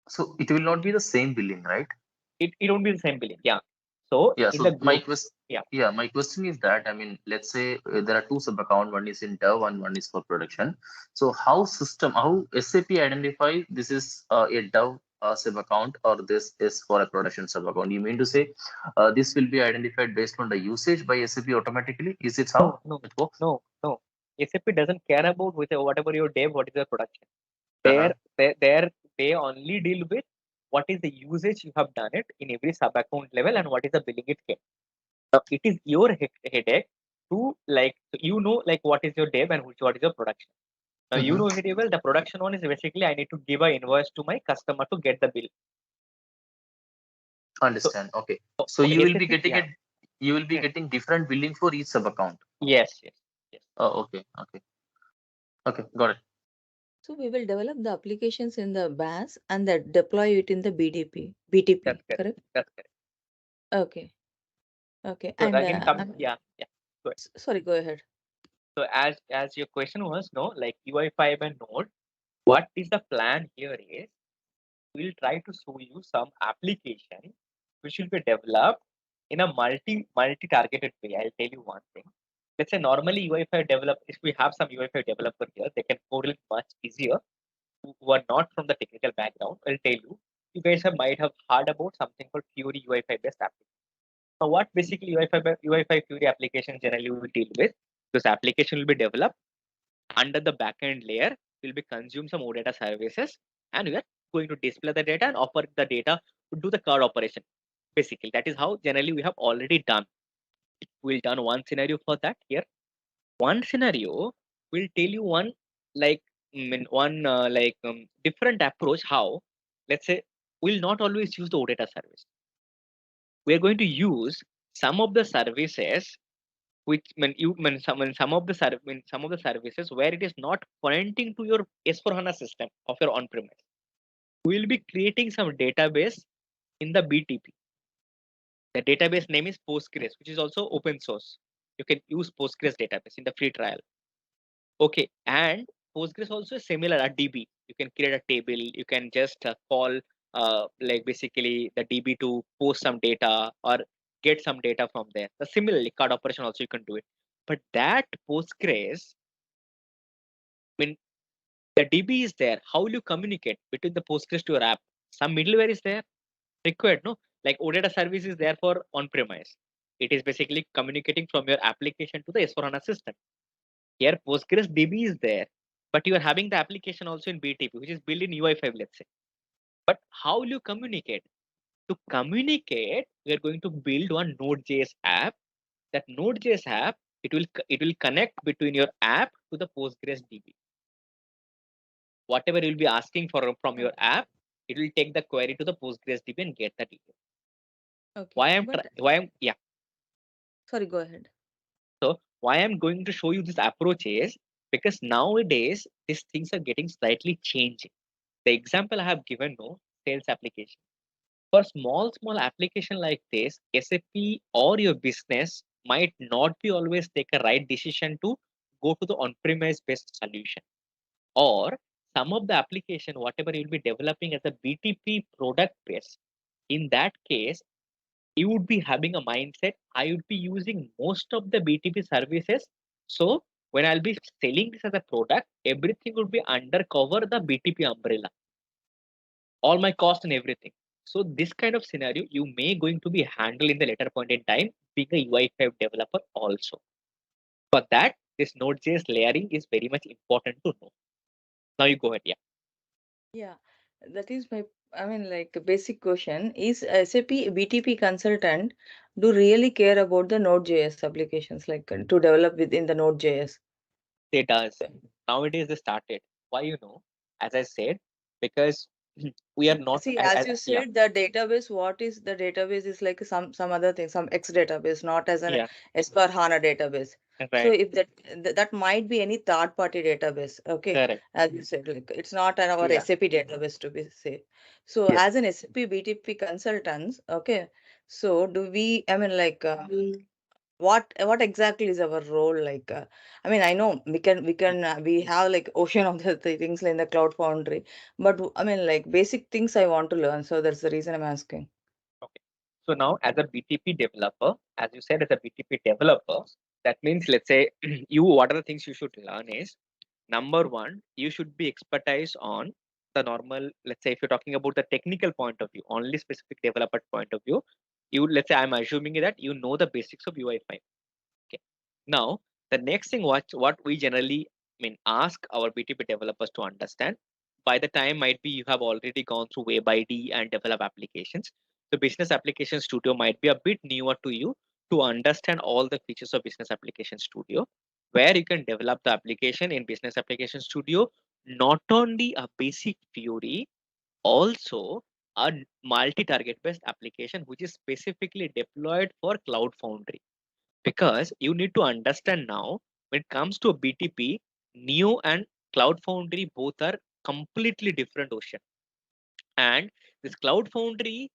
So it will not be the same billing, right? It won't be the same billing. Yeah. So Yeah. in So the group, my question is that, I mean, let's say there are two sub account, one is in dev and one is for production. So how SAP identify this is a dev sub account or this is for a production sub account? You mean to say this will be identified based on the usage by SAP automatically? Is it how it works? No. SAP doesn't care about with whatever your dev, what is your production. Uh-huh. They only deal with what is the usage you have done it in every sub account level and what is the billing it came. Now, it is your headache to like what is your dev and what is your production. Now you know very well the production one is basically I need to give an invoice to my customer to get the bill. Understand. Okay. So For you will be SAP, getting getting different billing for each sub account. Yes. Oh, okay. Okay, got it. So we will develop the applications in the BAS and then deploy it in the BTP. That's Correct? That's correct. Okay. Okay. So And again, Go ahead. sorry, go ahead. So as your question was, no, like UI5 and Node, what is the plan here is we'll try to show you some application which will be developed in a multi-targeted way. I'll tell you one thing. Let's say normally UI5 develop, if we have some UI5 developer here, they can code it much easier. Who are not from the technical background, I'll tell you. You guys might have heard about something called Fury UI5 based application. Now, what basically UI5 Fury application generally will deal with? This application will be developed under the backend layer. Will be consume some OData services, and we are going to display the data and offer the data to do the card operation. Basically, that is how generally we have already done. We'll done one scenario for that here. One scenario will tell you one like different approach. How, let's say, we'll not always use the OData service. We are going to use some of the services which some of the services where it is not connecting to your S4HANA system of your on-premise. We will be creating some database in the BTP. The database name is Postgres, which is also open source. You can use Postgres database in the free trial. Okay, and Postgres also is similar a DB. You can create a table. You can just call like basically the DB to post some data or get some data from there. The similarly card operation also you can do it. But that Postgres, when the DB is there, how will you communicate between the Postgres to your app? Some middleware is there required, no? Like OData service is there for on-premise. It is basically communicating from your application to the S4HANA system. Here, Postgres DB is there, but you are having the application also in BTP, which is built in UI5, let's say. But how will you communicate? To communicate, we are going to build one Node.js app. That Node.js app, it will connect between your app to the Postgres DB. Whatever you'll be asking for from your app, it will take the query to the Postgres DB and get the detail. Okay, Why I'm yeah. sorry, go ahead. So why I'm going to show you this approach is because nowadays these things are getting slightly changing. The example I have given, no, sales application. For small application like this, SAP or your business might not be always take a right decision to go to the on-premise based solution. Or some of the application, whatever you'll be developing as a BTP product base, in that case, you would be having a mindset, I would be using most of the BTP services. So when I'll be selling this as a product, everything would be under cover the BTP umbrella, all my cost and everything. So this kind of scenario, you may going to be handled in the later point in time, being a UI5 developer also. For that, this Node.js layering is very much important to know. Now you go ahead, yeah. Yeah, that is my, I mean, like a basic question. Is SAP BTP consultant do really care about the Node.js applications, like to develop within the Node.js? It does. Nowadays they started. Why As I said, because we are not See, as you yeah, said, the database, what is the database is like some other thing, some X database, not as an yeah, S/4 HANA database. So right, if that might be any third party database, okay, correct. as you said, like it's not our Yeah, SAP database to be safe. So yes. as an SAP BTP consultants, okay, so do we, I mean, like what exactly is our role like I mean, I know we have like ocean of the things like in the cloud foundry, but I mean, like basic things I want to learn, so that's the reason I'm asking. Okay. So now as a BTP developer, as you said, as a BTP developer, that means let's say what are the things you should learn is number one, you should be expertise on the normal, let's say if you're talking about the technical point of view, only specific developer point of view, you let's say I'm assuming that you know the basics of UI5. Okay. Now, the next thing what we generally ask our BTP developers to understand, by the time might be you have already gone through Web ID and develop applications. The Business Application Studio might be a bit newer to you to understand all the features of Business Application Studio, where you can develop the application in Business Application Studio, not only a basic theory, also a multi-target based application which is specifically deployed for Cloud Foundry, because you need to understand now when it comes to a BTP, Neo and Cloud Foundry both are completely different ocean. And this Cloud Foundry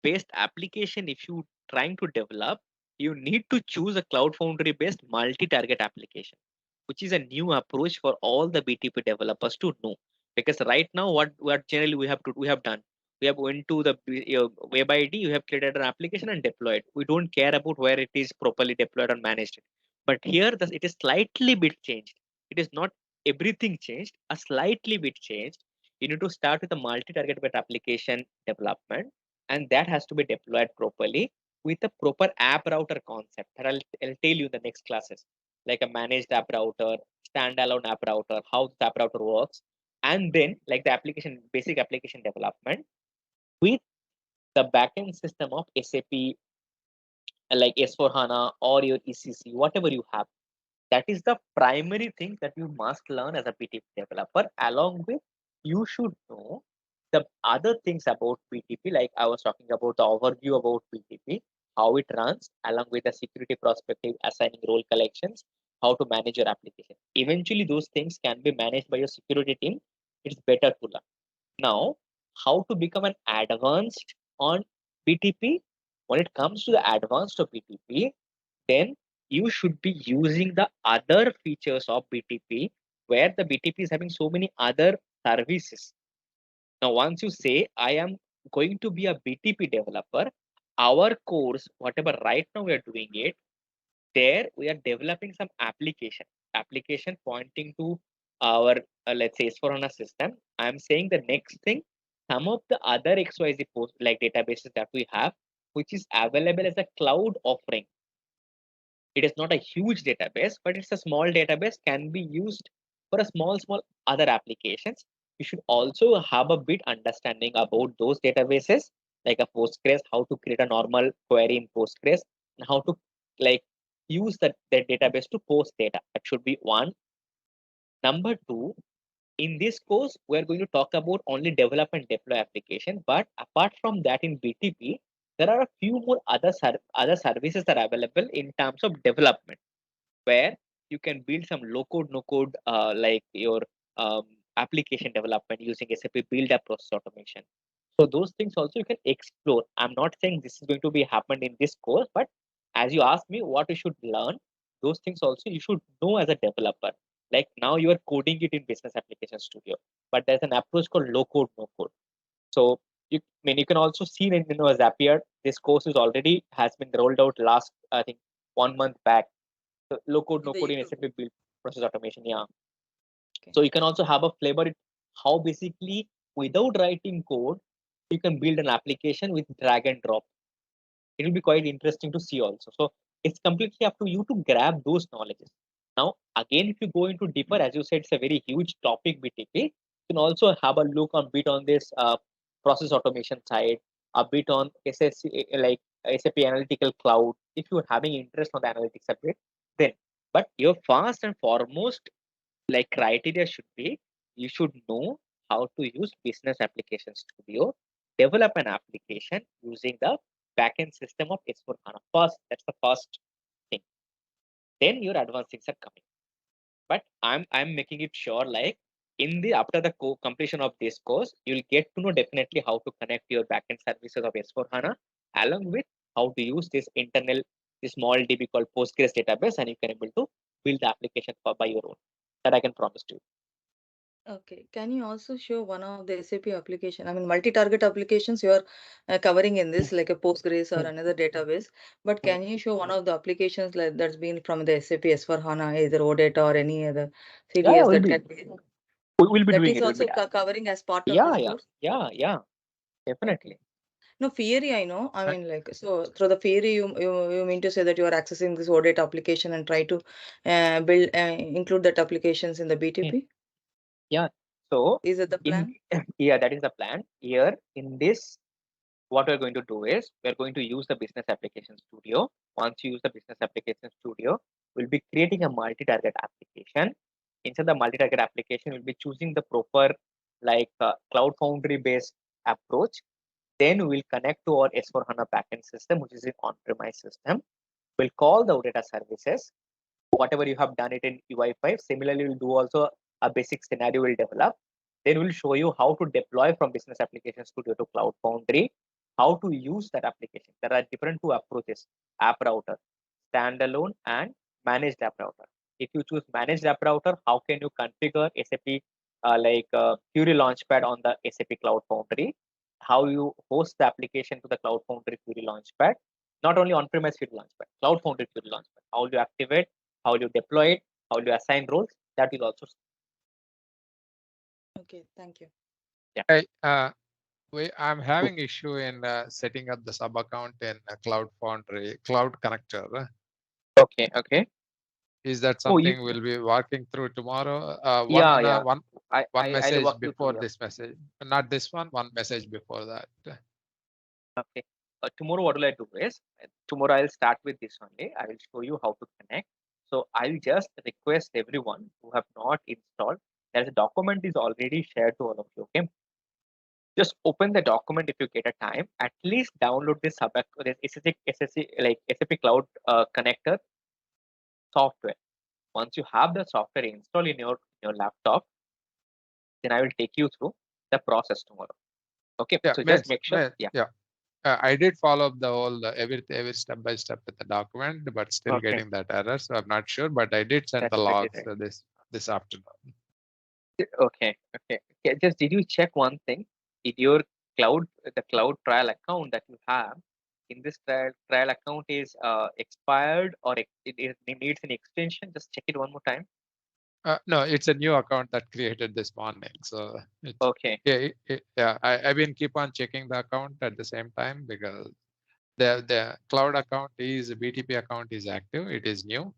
based application, if you trying to develop, you need to choose a Cloud Foundry based multi-target application, which is a new approach for all the BTP developers to know. Because right now, what generally we have done, we have went to the Web ID, you have created an application and deployed. We don't care about where it is properly deployed or managed. But here, it is slightly bit changed. It is not everything changed, a slightly bit changed. You need to start with a multi-target based application development, and that has to be deployed properly with a proper app router concept that I'll tell you in the next classes, like a managed app router, standalone app router, how the app router works, and then like the application, basic application development with the backend system of SAP, like S4HANA or your ECC, whatever you have. That is the primary thing that you must learn as a BTP developer. Along with, you should know the other things about BTP, like I was talking about the overview about BTP, how it runs, along with the security perspective, assigning role collections, how to manage your application. Eventually, those things can be managed by your security team. It's better to learn. Now, how to become an advanced on BTP? When it comes to the advanced of BTP, then you should be using the other features of BTP, where the BTP is having so many other services. Now, once you say, I am going to be a BTP developer, our course, whatever right now we are doing it, there we are developing some application pointing to our, let's say, S4HANA system. I'm saying the next thing, some of the other XYZ post like databases that we have, which is available as a cloud offering. It is not a huge database, but it's a small database, can be used for a small other applications. You should also have a bit understanding about those databases, like a Postgres, how to create a normal query in Postgres, and how to like use that database to post data. That should be one. Number two, in this course, we're going to talk about only develop and deploy application. But apart from that, in BTP, there are a few more other services that are available in terms of development, where you can build some low code, no code, like your um, application development using SAP build up process automation. So those things also you can explore. I'm not saying this is going to be happened in this course, but as you asked me what you should learn, those things also you should know as a developer. Like now you are coding it in Business Application Studio, but there's an approach called low code, no code. So you can also see in Zapier, this course is already has been rolled out last, I think, 1 month back. So low code, In no the code in YouTube. SAP build process automation. Yeah. Okay. So you can also have a flavor how basically without writing code, you can build an application with drag and drop. It will be quite interesting to see also. So it's completely up to you to grab those knowledges. Now, again, if you go into deeper, as you said, it's a very huge topic, BTP. You can also have a look on bit on this process automation side, a bit on SSC, like SAP Analytical Cloud. If you're having interest on the analytics a bit, then. But your first and foremost like criteria should be you should know how to use Business Application Studio, develop an application using the backend system of S4HANA. First, that's the first thing. Then your advanced things are coming. But I'm making it sure like in the after the completion of this course, you'll get to know definitely how to connect your backend services of S4HANA along with how to use this small DB called Postgres database, and you can able to build the application by your own. That I can promise to you. Okay. Can you also show one of the SAP application? I mean, multi-target applications you are covering in this, like a Postgres or Hmm. another database. But Hmm. can you show one of the applications like that's been from the SAP S/4HANA, either OData or any other Yeah, CDS we'll that be can be we'll be that doing is it. We'll be also covering as part of yeah, this yeah, course? yeah, yeah, Okay. definitely. No, Fieri, I know. I And mean, like, so through the Fieri, you mean to say that you are accessing this OData application and try to build include that applications in the hmm, BTP? yeah, so Is that the in plan? yeah, that is the plan. Here in this, what we're going to do is we're going to use the Business Application Studio. Once you use the Business Application Studio, we'll be creating a multi-target application. Inside the multi-target application, we'll be choosing the proper like Cloud Foundry based approach. Then we'll connect to our S4HANA backend system, which is an on-premise system. We'll call the data services. Whatever you have done it in UI5, similarly, we'll do also a basic scenario we'll develop. Then we'll show you how to deploy from Business Application Studio to Cloud Foundry, how to use that application. There are different two approaches, app router, standalone and managed app router. If you choose managed app router, how can you configure SAP Query Launchpad on the SAP Cloud Foundry? How you host the application to the Cloud Foundry Query Launchpad? Not only on-premise Query Launchpad, Cloud Foundry Query Launchpad. How do you activate? How do you deploy it? How do you assign roles? That will also. Okay, thank you. Yeah. Hey, I'm having issue in setting up the sub account in Cloud Foundry, Cloud Connector. Okay. Okay. Is that Oh, you. something we'll be working through tomorrow? Yeah. Yeah. One I'll message walk you through. before Yeah. this message, not this one message before that. Okay. Tomorrow, what will I do is tomorrow I'll start with this only. I will show you how to connect. So I'll just request everyone who have not installed. There's a document is already shared to all of you. Okay. Just open the document if you get a time. At least download this SSC like SAP Cloud Connector software. Once you have the software installed in your laptop, then I will take you through the process tomorrow. Okay. Yeah, So just make sure. Yeah. yeah. I did follow up the whole every step by step with the document, but still Okay. getting that error. So I'm not sure, but I did send That's the pretty logs right. this afternoon. Okay. Just did you check one thing? Did your the cloud trial account that you have in this trial account is expired, or it needs an extension? Just check it one more time. No, it's a new account that created this morning. So it's, Okay. yeah. I've been keep on checking the account at the same time because the cloud account is BTP account is active. It is new.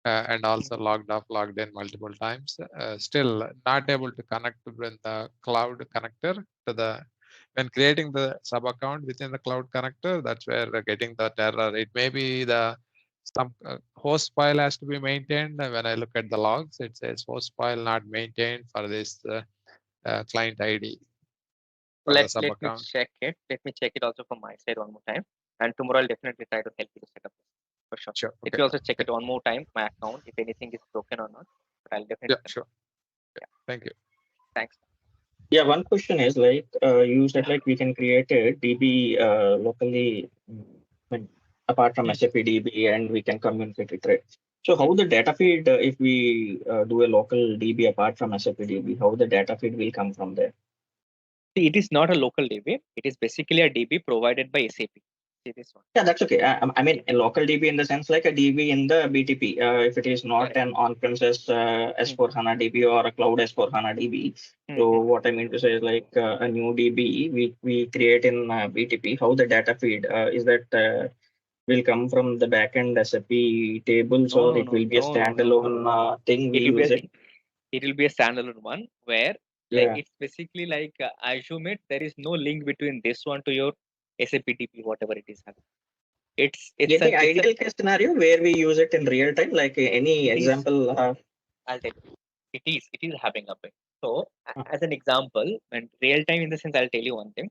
And also logged in multiple times. Still not able to connect with the cloud connector to the when creating the sub account within the cloud connector. That's where getting the error. It may be some host file has to be maintained. When I look at the logs, it says host file not maintained for this client ID for the sub Let me account. check it. Let me check it also from my side one more time. And tomorrow I'll definitely try to help you to set up this for sure. Sure. Let Okay. me also check Okay. it one more time, my account, if anything is broken or not. But I'll definitely. Yeah. Sure. Yeah. Thank you. Thanks. Yeah, one question is like you said like we can create a DB locally, apart from SAP DB, and we can communicate it, right? So how the data feed if we do a local DB apart from SAP DB, how the data feed will come from there? See, it is not a local DB. It is basically a DB provided by SAP. See this one. Yeah, that's okay. I mean, a local DB in the sense like a DB in the BTP. If it is not an on-premises S4 HANA DB or a cloud S4 HANA DB. So what I mean to say is like a new DB we create in BTP. How the data feed is that will come from the backend SAP tables, or it will be a standalone thing we It will be use it. it will be a standalone one where like Yeah. it's basically like assume it there is no link between this one to your SAP BTP, whatever it is having. Any ideal case scenario where we use it in real time, like any it is, example? I'll tell you. It is having a bit. So as an example, and real time in the sense, I'll tell you one thing.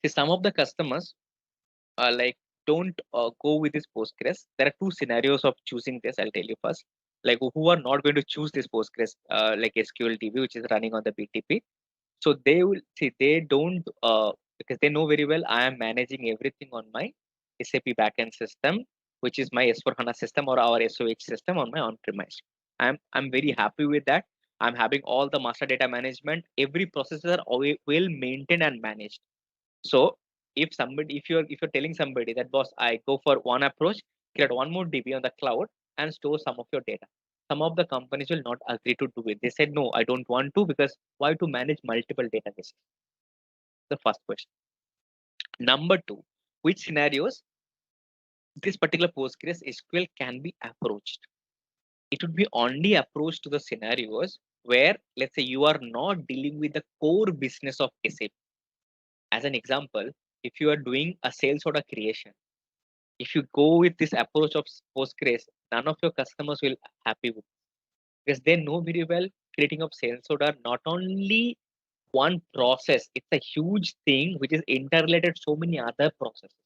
See, some of the customers like don't go with this Postgres. There are two scenarios of choosing this. I'll tell you first. Like who are not going to choose this Postgres, like SQL DB, which is running on the BTP. So they will see they don't because they know very well I am managing everything on my SAP backend system, which is my S4 HANA system or our SOH system on my on-premise. I'm very happy with that. I'm having all the master data management. Every processor well maintained and managed. So if you're telling somebody that boss, I go for one approach, create one more DB on the cloud and store some of your data. Some of the companies will not agree to do it. They said no, I don't want to, because why to manage multiple databases? The first question. Number two, which scenarios this particular Postgres SQL can be approached? It would be only approached to the scenarios where, let's say, you are not dealing with the core business of SAP. As an example, if you are doing a sales order creation, if you go with this approach of Postgres, none of your customers will happy with it, because they know very well creating of sales order not only one process, it's a huge thing which is interrelated so many other processes.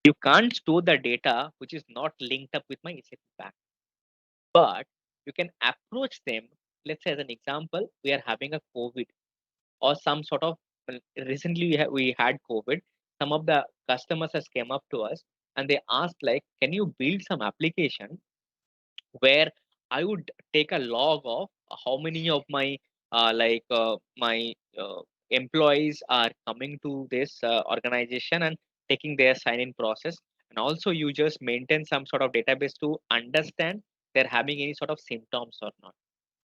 You can't store the data which is not linked up with my SAP back, but you can approach them. Let's say as an example, we are having a COVID or some sort of, well, recently we had COVID. Some of the customers has came up to us and they asked like, can you build some application where I would take a log of how many of my my employees are coming to this organization and taking their sign-in process, and also you just maintain some sort of database to understand they're having any sort of symptoms or not.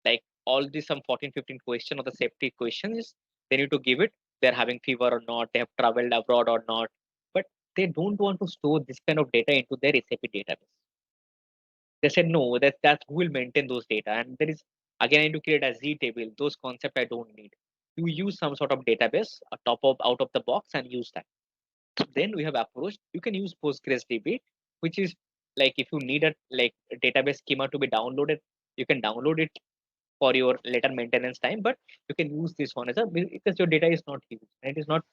Like all these some 14, 15 question of the safety questions, they need to give it. They're having fever or not, they have traveled abroad or not, but they don't want to store this kind of data into their SAP database. They said no, that who will maintain those data, and there is again I need to create a Z table. Those concept I don't need. You use some sort of database, a top of out of the box, and use that. Then we have approached. You can use PostgreSDB, which is like if you need a like a database schema to be downloaded, you can download it for your later maintenance time. But you can use this one as a, because your data is not huge and it is not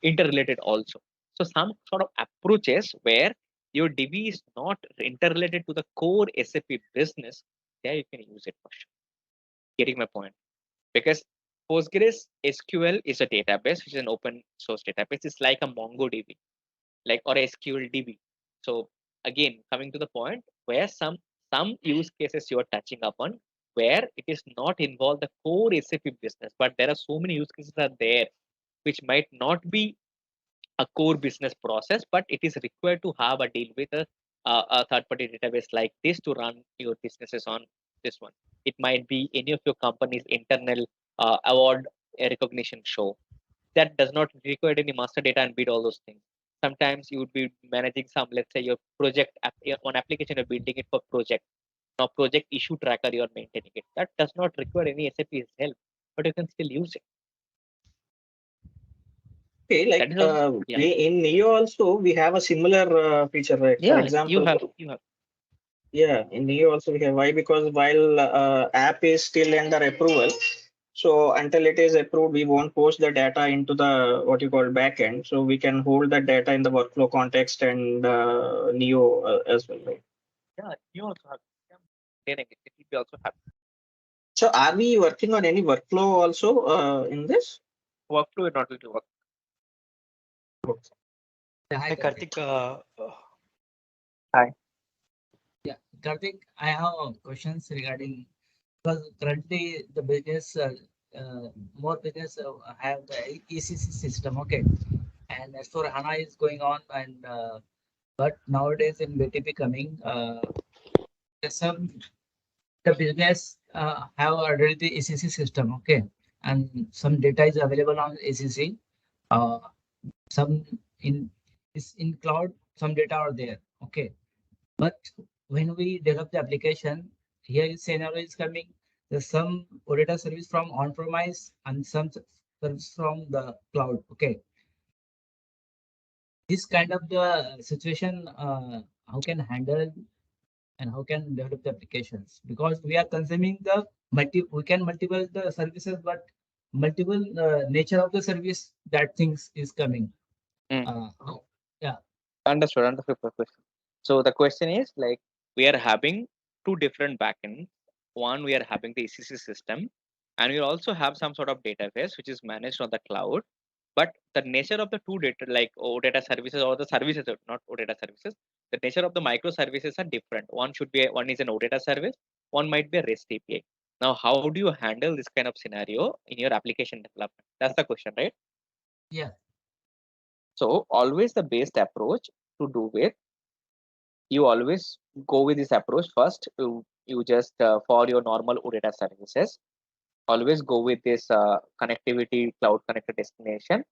interrelated also. So some sort of approaches where your DB is not interrelated to the core SAP business, there you can use it for sure. Getting my point? Because Postgres SQL is a database, which is an open source database. It's like a MongoDB, like or SQLDB. So again, coming to the point where some use cases you are touching upon where it is not involved the core SAP business, but there are so many use cases are there which might not be a core business process, but it is required to have a deal with a third-party database like this to run your businesses on this one. It might be any of your company's internal award recognition show that does not require any master data and bid all those things. Sometimes you would be managing some, let's say your project one application you're building it for project. Now project issue tracker you're maintaining it. That does not require any SAP's help, but you can still use it. Okay, like That is also, in Neo also we have a similar feature, right? For example, you have. Yeah, in Neo also we have. Why? Because while app is still under approval, so until it is approved, we won't post the data into the what you call backend. So we can hold that data in the workflow context and Neo as well, right? Yeah, you also have. It will be also have. So are we working on any workflow also in this? Workflow is not going to work. Hi, Karthik. Hi. Yeah, Karthik, I have questions regarding because currently the business, more business have the ECC system, okay, and as for HANA is going on, and but nowadays in BTP coming, there's some the business have already the ECC system, okay, and some data is available on ECC. Uh, some in is in cloud, some data are there, okay. But when we develop the application, here is scenario is coming. There's some data service from on-premise and some service from the cloud. Okay, this kind of the situation, how can handle and how can develop the applications? Because we are consuming the we can multiple the services, but multiple nature of the service that things is coming. Yeah. Understood the question. So the question is like we are having two different backends. One, we are having the ECC system, and we also have some sort of database which is managed on the cloud. But the nature of the two data, like data services or the services, not data services, the nature of the microservices are different. One is an data service, one might be a REST API. Now, how do you handle this kind of scenario in your application development? That's the question, right? Yeah. So always the best approach to do with, you always go with this approach first. You just for your normal data services, always go with this connectivity cloud connected destination.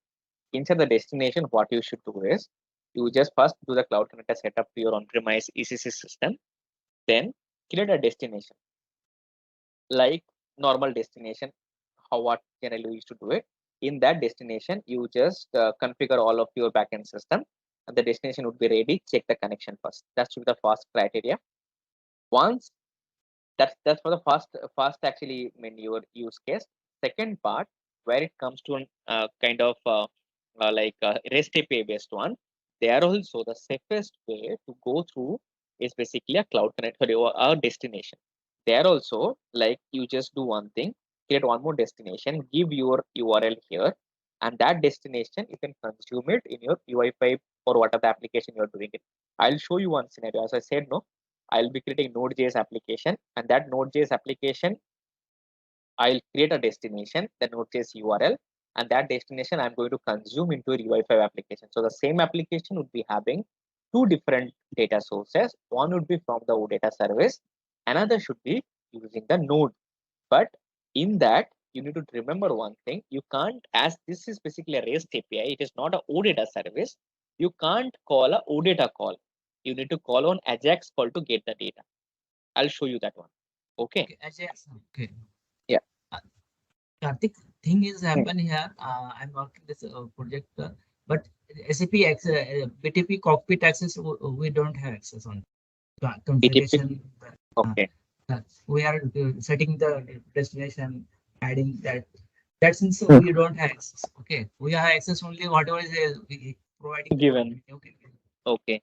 Inside the destination, what you should do is you just first do the cloud connector setup to your on-premise ECC system, then create a destination like normal destination. What generally you used to do it in that destination, you just configure all of your backend system, and the destination would be ready. Check the connection first. That should be the first criteria. Once that's for the first actually your use case. Second part, where it comes to an kind of like REST API based one, they are also the safest way to go through is basically a cloud connector or a destination. They are also like you just do one thing, create one more destination, give your URL here, and that destination you can consume it in your UI5 or whatever application you're doing it. I'll show you one scenario. As I said, no, I'll be creating node.js application, and that node.js application, I'll create a destination, the node.js URL, and that destination I'm going to consume into a UI5 application. So the same application would be having two different data sources. One would be from the data service, another should be using the node. But in that, you need to remember one thing. You can't, as this is basically a REST API, it is not a OData service. You can't call a OData call. You need to call on AJAX call to get the data. I'll show you that one. Okay. Okay. Yeah. Karthik, thing is happen here. I'm working this project, but SAP BTP cockpit access we don't have access on configuration. Okay. We are setting the destination, adding that. That since we don't have access. Okay, we have access only whatever is we providing Given. Okay. Okay.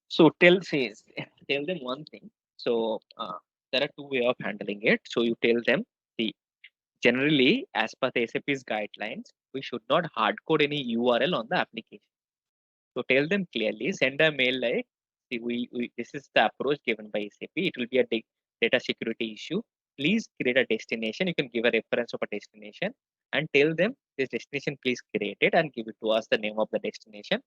So tell them one thing. So there are two way of handling it. So you tell them, see, generally, as per the SAP's guidelines, we should not hard code any URL on the application. So tell them clearly, send a mail like, see, this is the approach given by SAP. It will be a data security issue. Please create a destination. You can give a reference of a destination and tell them this destination, please create it and give it to us the name of the destination.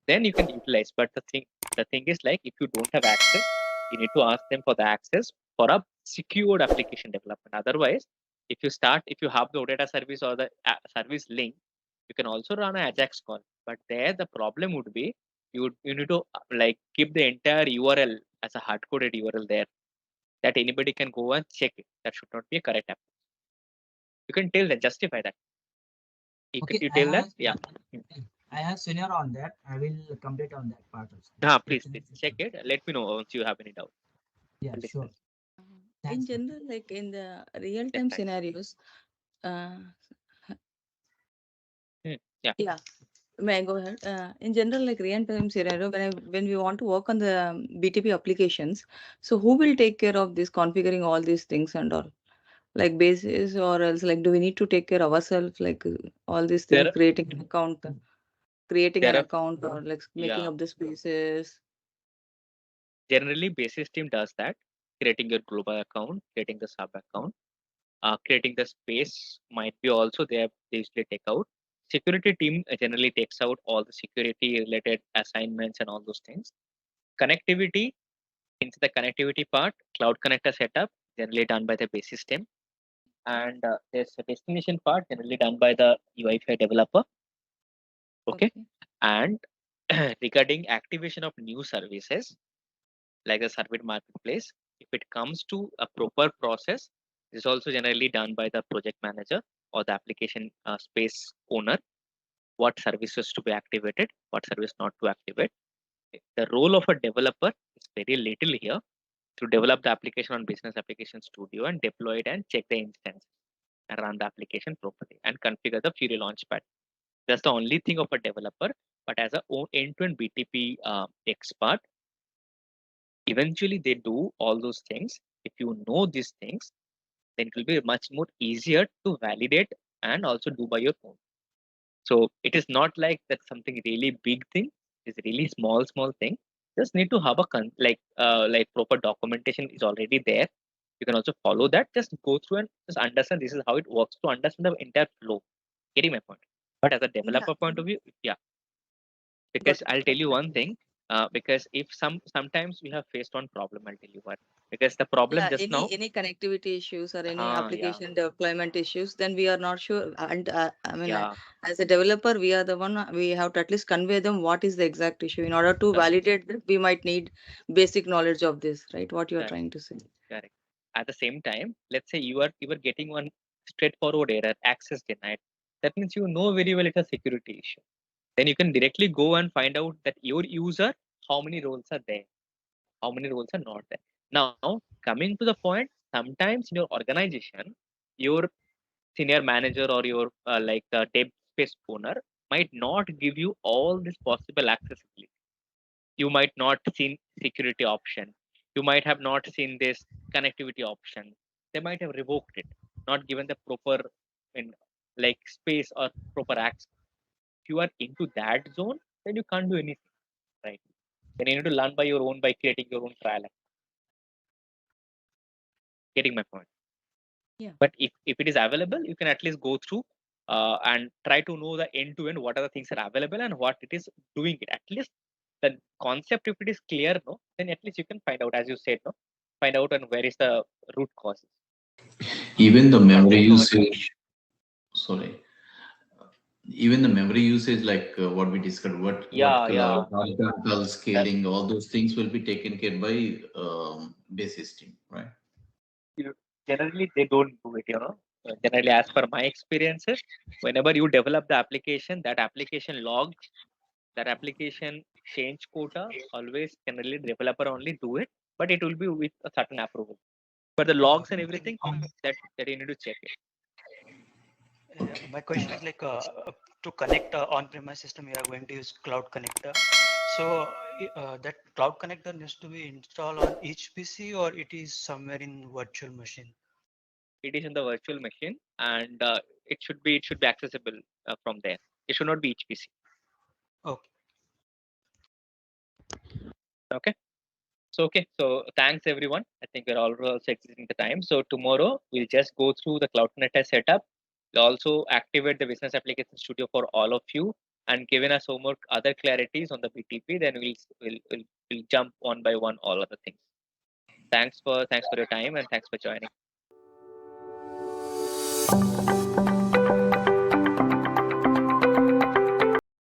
Then you can utilize. But the thing is like, if you don't have access, you need to ask them for the access for a secured application development. Otherwise, if you have the OData service or the service link, you can also run an Ajax call. But there the problem would be you need to like keep the entire URL as a hard coded URL there that anybody can go and check it. That should not be a correct approach. You can tell them, justify that. You tell that, yeah. I have senior on that. I will complete on that part also. Please check it. Let me know once you have any doubt. Yeah, We'll sure. discuss. In Thanks. general, like in the real-time scenarios, uh, yeah, may I go ahead? In general, like real-time scenario, when we want to work on the BTP applications, so who will take care of this configuring all these things and all? Like basis, or else like do we need to take care ourselves, like all these things, There, creating an account, there are, or like making yeah. up the spaces? Generally, basis team does that, creating your global account, creating the sub account, creating the space might be also there. They usually take out. Security team generally takes out all the security related assignments and all those things. Connectivity, into the connectivity part, cloud connector setup generally done by the basis team, and there's a destination part generally done by the UI5 developer. Okay, and regarding activation of new services like the service marketplace, if it comes to a proper process, this is also generally done by the project manager or the application space owner. What services to be activated, what service not to activate. The role of a developer is very little here to develop the application on Business Application Studio and deploy it and check the instance and run the application properly and configure the Fury Launchpad. That's the only thing of a developer. But as a end-to-end BTP expert, eventually they do all those things. If you know these things, then it will be much more easier to validate and also do by your own. So it is not like that's something really big thing. It's really small thing. Just need to have a like proper documentation is already there. You can also follow that. Just go through and just understand this is how it works to understand the entire flow. Getting my point. But as a developer point of view, yeah, because I'll tell you one thing. Because if sometimes we have faced one problem, I'll tell you what. Because the problem Yeah, just now, any connectivity issues or any yeah, application deployment issues, then we are not sure. And I mean, yeah, as a developer, we are the one, we have to at least convey them what is the exact issue. In order to validate that, we might need basic knowledge of this, right? What you are trying to say. correct. At the same time, let's say you are getting one straightforward error, access denied. That means you know very well it's a security issue. Then you can directly go and find out that your user, how many roles are there, how many roles are not there. Now, coming to the point, sometimes in your organization, your senior manager or your like the dev space owner might not give you all this possible accessibility. You might not seen security option. You might have not seen this connectivity option. They might have revoked it, not given the proper in like space or proper access. If you are into that zone, then you can't do anything, right? Then you need to learn by your own by creating your own trial. Getting my point? Yeah. But if it is available, you can at least go through and try to know the end to end what are the things that are available and what it is doing it. At least the concept, if it is clear, no, then at least you can find out, as you said, no, find out and where is the root causes. Even the memory Thanks for usage, sorry, even the memory usage, like what we discussed, what yeah. horizontal scaling, all those things will be taken care by base system, right? Generally they don't do it, generally, as per my experiences, whenever you develop the application, that application log, that application change quota, always generally developer only do it, but it will be with a certain approval. But the logs and everything that you need to check it. My question is like to connect on-premise system, you are going to use cloud connector. So that cloud connector needs to be installed on each PC or it is somewhere in virtual machine? it is in the virtual machine, and it should be accessible from there. It should not be each PC. Okay. Okay. So thanks everyone. I think we're also exiting the time. So tomorrow we'll just go through the Cloud Connector setup. We'll also activate the Business Application Studio for all of you, and given us some more other clarities on the BTP, then we'll jump one by one all other things. Thanks for your time, and thanks for joining.